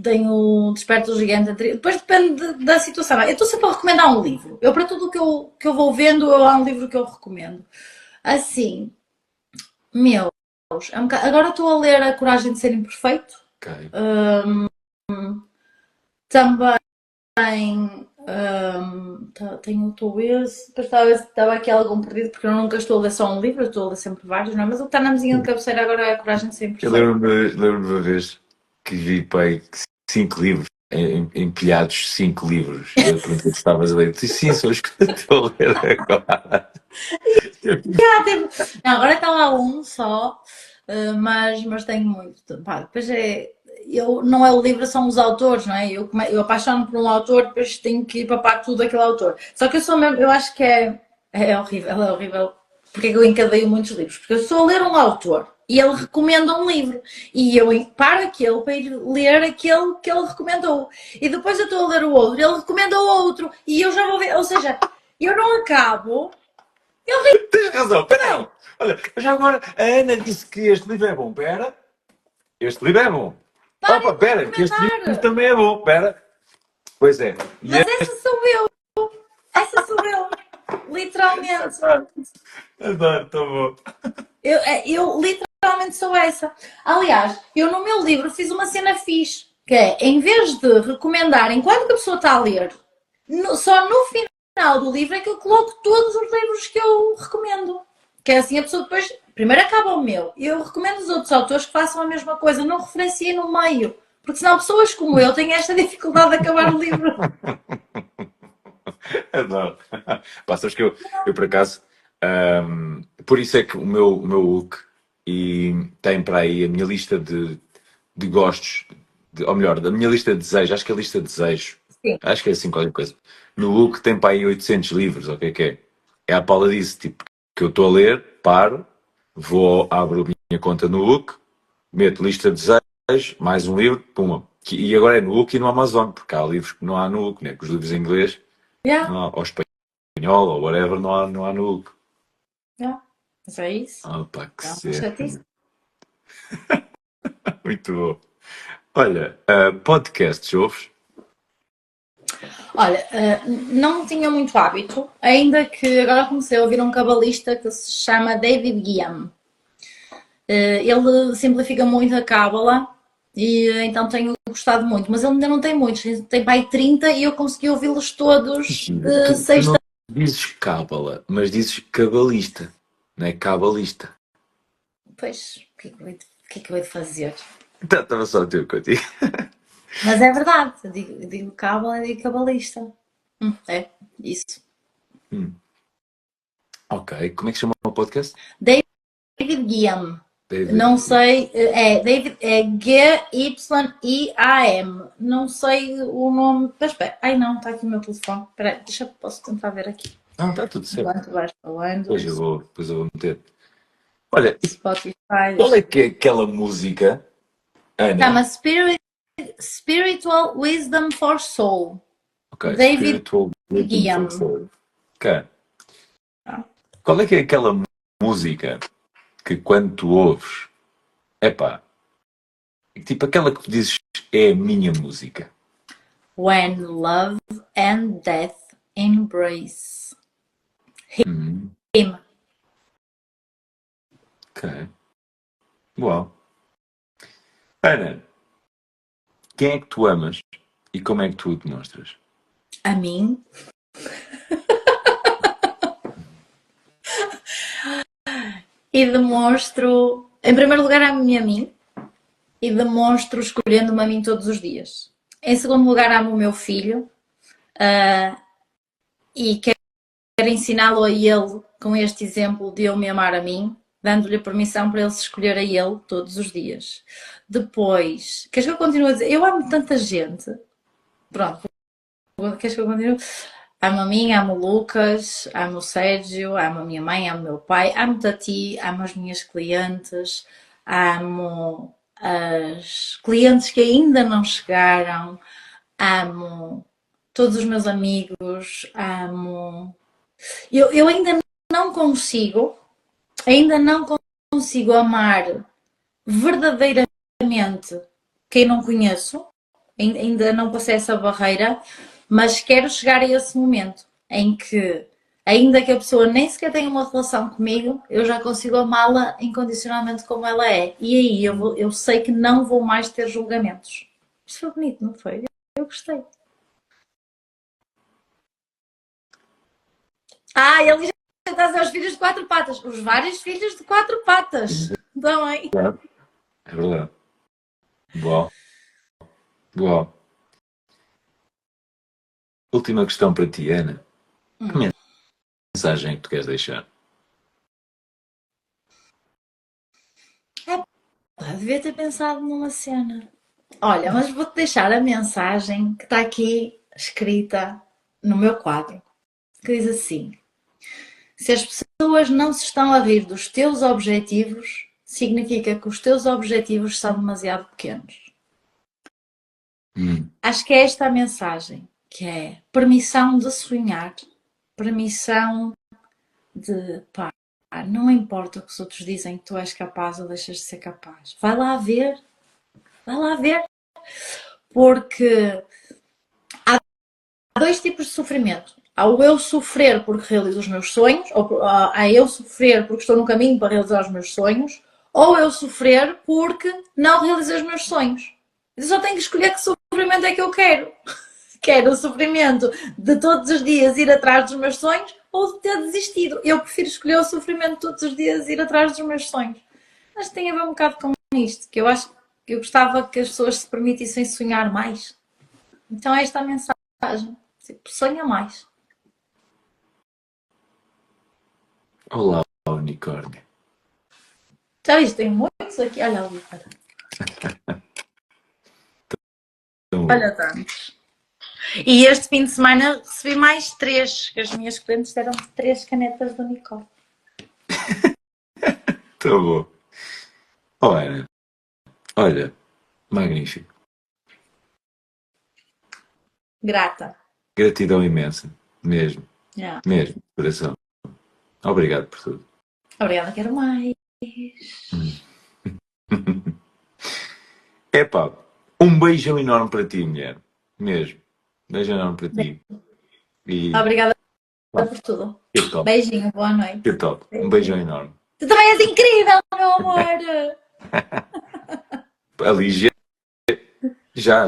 tenho Desperto do Gigante. Depois depende da situação. Eu estou sempre a recomendar um livro. Eu, para tudo que eu vou vendo, há um livro que eu recomendo. Assim, meus. Agora estou a ler A Coragem de Ser Imperfeito. Ok. Também tenho esse. Depois estava aqui algum perdido, porque eu nunca estou a ler só um livro, eu estou a ler sempre vários, não é? Mas o que está na mesinha de cabeceira agora é A Coragem de Ser Eu Imperfeito. lembro-me uma vez que vi, pai, 5 livros, empilhados 5 livros. E eu perguntei se estavas a ler. Disse, sim, são os que eu estou a ler agora. Não, agora está lá um só, mas tenho muito. Pá, depois não é o livro, são os autores, não é? Eu apaixono por um autor, depois tenho que ir papar tudo daquele autor. Só que eu sou mesmo, eu acho que é horrível. Porque é que eu encadeio muitos livros? Porque eu estou a ler um autor e ele recomenda um livro e eu paro aquele para ir ler aquele que ele recomendou. E depois eu estou a ler o outro, ele recomenda o outro e eu já vou ver. Ou seja, eu não acabo. Tens razão, peraí. Olha, já agora a Ana disse que este livro é bom. Pera, este livro é bom. Parem Opa, de pera, que este livro recomendar. também é bom. Pera. Pois é. E Mas essa sou eu. Essa sou eu. Literalmente. adoro, estou bom. Eu literalmente sou essa. Aliás, eu no meu livro fiz uma cena fixe, que é, em vez de recomendar enquanto que a pessoa está a ler, só no final do livro é que eu coloco todos os livros que eu recomendo. Que é assim, a pessoa depois, primeiro acaba o meu, e eu recomendo os outros autores que façam a mesma coisa, não referenciem no meio. Porque senão pessoas como eu têm esta dificuldade de acabar o livro. Adoro. Pá, sabes que eu por acaso, por isso é que o meu look e tem para aí a minha lista de gostos, ou melhor, da minha lista de desejos, acho que é a lista de desejos, Sim. acho que é assim qualquer coisa. No look tem para aí 800 livros, o que é que é? É a Paula disse, tipo, que eu estou a ler, paro, abro a minha conta no look, meto lista de desejos, mais um livro, puma. E agora é no look e no Amazon, porque há livros que não há no look, né? Que os livros em inglês, Yeah, não há, ou espanhol, ou whatever, não há no look. yeah. Mas é isso. Ah, pá, que É uma cena. chatice. Muito bom. Olha, podcasts, ouves? Olha, não tinha muito hábito, ainda que agora comecei a ouvir um cabalista que se chama David Guiam. Ele simplifica muito a cábala e então tenho gostado muito, mas ele ainda não tem muitos, tem para aí 30 e eu consegui ouvi-los todos Tu sexta. não dizes cábala, mas dizes cabalista, não é cabalista. Pois, o que é que eu hei de fazer? Então, estava só a ter contigo. Mas é verdade, eu digo cábala e digo cabalista. É, isso. Ok, como é que chama o podcast? David Guiam. David. Não sei, David, é G-Y-I-A-M. Não sei o nome. Mas espera, ai não, está aqui o meu telefone. Espera aí, posso tentar ver aqui. Não, está tudo certo. Enquanto vais falando, Depois eu vou meter. Olha, Spotify. qual é que é aquela música, Ana? Chama Spiritual Wisdom for Soul. Ok, David Spiritual Wisdom Guiam. for Soul. Ok. Qual é que é aquela música que quando tu ouves, epá, tipo aquela que tu dizes é a minha música? When Love and Death Embrace. Uhum. Him. Ok. Uau. Ana, quem é que tu amas e como é que tu o demonstras? A mim. E demonstro, em primeiro lugar, amo-me a mim e demonstro escolhendo-me a mim todos os dias. Em segundo lugar, amo o meu filho e quero ensiná-lo a ele com este exemplo de eu me amar a mim, dando-lhe permissão para ele se escolher a ele todos os dias. Depois, queres que eu continue a dizer? Eu amo tanta gente. Pronto, queres que eu continue? Amo a mim, amo o Lucas, amo o Sérgio, amo a minha mãe, amo o meu pai, amo-te a ti, amo as minhas clientes, amo as clientes que ainda não chegaram, amo todos os meus amigos, amo. Eu ainda não consigo amar verdadeiramente quem não conheço, ainda não passei essa barreira, mas quero chegar a esse momento em que, ainda que a pessoa nem sequer tenha uma relação comigo, eu já consigo amá-la incondicionalmente como ela é. E aí eu sei que não vou mais ter julgamentos. Isto foi bonito, não foi? Eu gostei. Ah, ele já está aos filhos de quatro patas. Os vários filhos de quatro patas. Também. É verdade. Boa. Boa. Última questão para ti, Ana. Que mensagem é que tu queres deixar? Devia ter pensado numa cena. Olha, mas vou-te deixar a mensagem que está aqui escrita no meu quadro, que diz assim: se as pessoas não se estão a rir dos teus objetivos, significa que os teus objetivos são demasiado pequenos. Acho que é esta a mensagem, que é permissão de sonhar, permissão de, pá, não importa o que os outros dizem que tu és capaz ou deixas de ser capaz. Vai lá ver, porque há dois tipos de sofrimento. Há o eu sofrer porque realizo os meus sonhos, ou há eu sofrer porque estou no caminho para realizar os meus sonhos, ou eu sofrer porque não realizei os meus sonhos. Eu só tenho que escolher que sofrimento é que eu quero. Quero o sofrimento de todos os dias ir atrás dos meus sonhos ou de ter desistido. Eu prefiro escolher o sofrimento de todos os dias ir atrás dos meus sonhos. Mas tem a ver um bocado com isto, que eu acho que eu gostava que as pessoas se permitissem sonhar mais. Então esta é a mensagem. Tipo, sonha mais. Olá, unicórnio. Já viste? Tem muitos aqui. Olha ali, cara. Então, Olha tantos. E este fim de semana recebi mais 3, que as minhas clientes deram 3 canetas do Nicole. tá bom. Oh, Ana, olha, magnífico. Grata. Gratidão imensa. Mesmo. Yeah. Mesmo, coração. Obrigado por tudo. Obrigada, quero mais. Epá, um beijão enorme para ti, mulher. Mesmo. Beijo enorme para ti. E Obrigada por tudo. que top. Beijinho, boa noite. Que top. Um beijão enorme. Tu também és incrível, meu amor! A Lígia, já.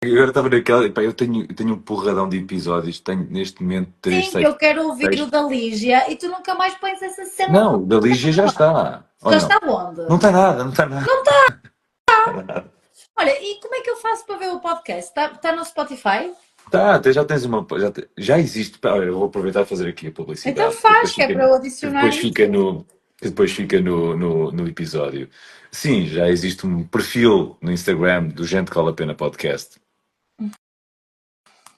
Eu agora estava naquela. Epá, eu tenho um porradão de episódios. Tenho neste momento 3, Sim, 6. que eu quero ouvir o da Lígia e tu nunca mais pões essa cena. Não, da Lígia já está. Já está onde? Não está nada, não está nada. Olha, e como é que eu faço para ver o podcast? Está no Spotify? Tá, até já tens uma. Já existe. Olha, eu vou aproveitar e fazer aqui a publicidade. Então faz, que é para eu adicionar. Que depois fica no episódio. Sim, já existe um perfil no Instagram do Gente que Vale a Pena Podcast.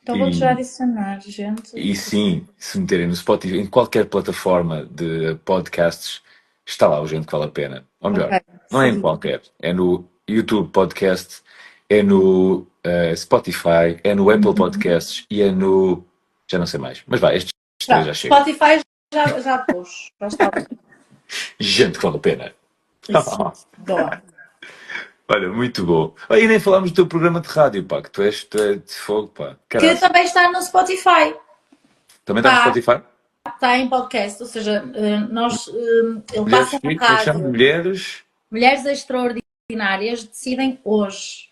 Então vou-te já adicionar, gente. E sim, se meterem no Spotify, em qualquer plataforma de podcasts, está lá o Gente que Vale a Pena. Ou melhor, Okay, não é em qualquer. É no YouTube Podcast, é no Spotify, é no Apple Podcasts e é no... Já não sei mais. Mas vai, estes três já chegam. Spotify já pus. Já está. Gente que Vale a Pena. Isso. Boa. Olha, muito bom. Olha, e nem falámos do teu programa de rádio, pá, que tu és de fogo, pá. Que Caraca. também está no Spotify. Também está no Tá. Spotify? está em podcast, ou seja, ele Mulheres passa na que, como é que chama? rádio. Mulheres, Mulheres extraordinárias decidem hoje.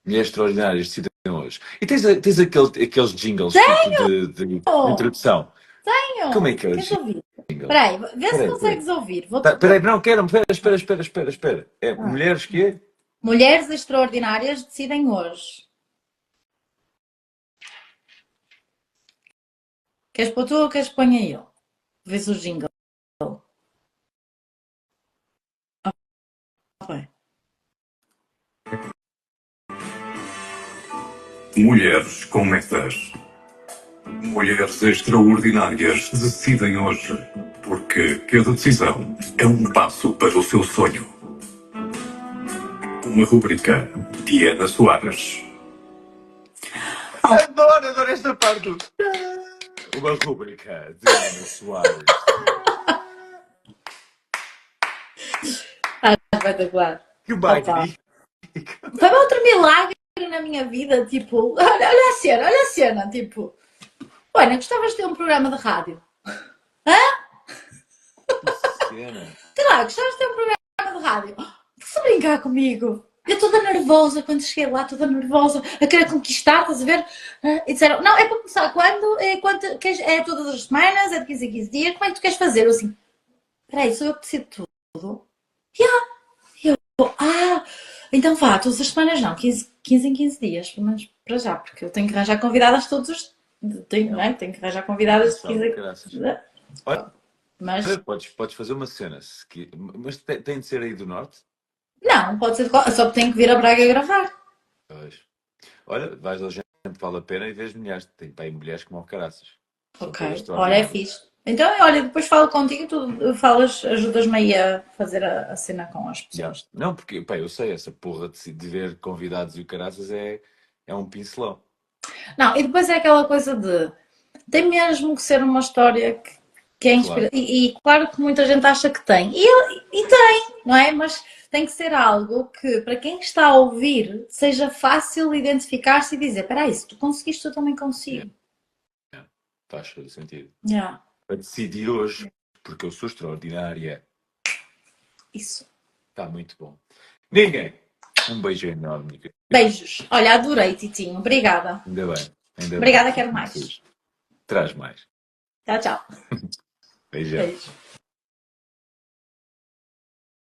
mulheres extraordinárias decidem hoje. E tens aqueles jingles tipo de Oh, introdução. Como é tenho! que é o Queres ouvir? jingle? Espera aí, vê se Peraí, peraí. consegues ouvir. Peraí, não quero. Espera. É Ah. mulheres que é? Mulheres extraordinárias decidem hoje. Queres pôr tu ou queres que ponha eu? Vês o jingle. Ok. Mulheres com metas. Mulheres extraordinárias decidem hoje, porque cada decisão é um passo para o seu sonho. Uma rubrica de Ana Soares. Adoro esta parte. Uma rúbrica de Ana Soares. Espetacular. Que Opa. magnífico. Foi outro milagre na minha vida, tipo, olha a cena, tipo, olha, gostavas de ter um programa de rádio? Cena. Sei lá, gostavas de ter um programa de rádio? Posso brincar comigo? Eu toda nervosa quando cheguei lá, toda nervosa, a querer conquistar, estás a ver? E disseram, não, é para começar quando? É todas as semanas, é de 15 em 15 dias, como é que tu queres fazer? Eu assim, peraí, sou eu que decido tudo? Então vá, todas as semanas não, 15 em 15 dias, pelo menos para já, porque eu tenho que arranjar convidadas todos os. Não é? Tenho que arranjar convidadas de 15 em. Olha, Mas podes fazer uma cena, mas tem de ser aí do norte? não, pode ser só tenho que vir a Braga gravar. Pois. Olha, vais ao gente, vale a pena e vês mulheres. Tem para aí mulheres como ao caraças. São Ok, todas olha, é extraordinárias. fixe. Então, olha, depois falo contigo, tu falas, ajudas-me aí a fazer a cena com as Yeah. pessoas. Não, porque pá, eu sei, essa porra de ver convidados e o caraças é um pincelão. Não, e depois é aquela coisa de. Tem mesmo que ser uma história que é Claro. inspiração. E claro que muita gente acha que tem. E tem, não é? Mas tem que ser algo que, para quem está a ouvir, seja fácil identificar-se e dizer: espera aí, se tu conseguiste, eu também consigo. Yeah. Faz todo sentido. Yeah. Para decidir hoje, porque eu sou extraordinária. Isso. Está muito bom. Ninguém. Um beijo enorme, Nica. Beijos. Olha, adorei, Titinho. Obrigada. Ainda bem. Ainda Obrigada, bem. quero mais. Traz mais. Tchau, tchau. Beijão. Beijo.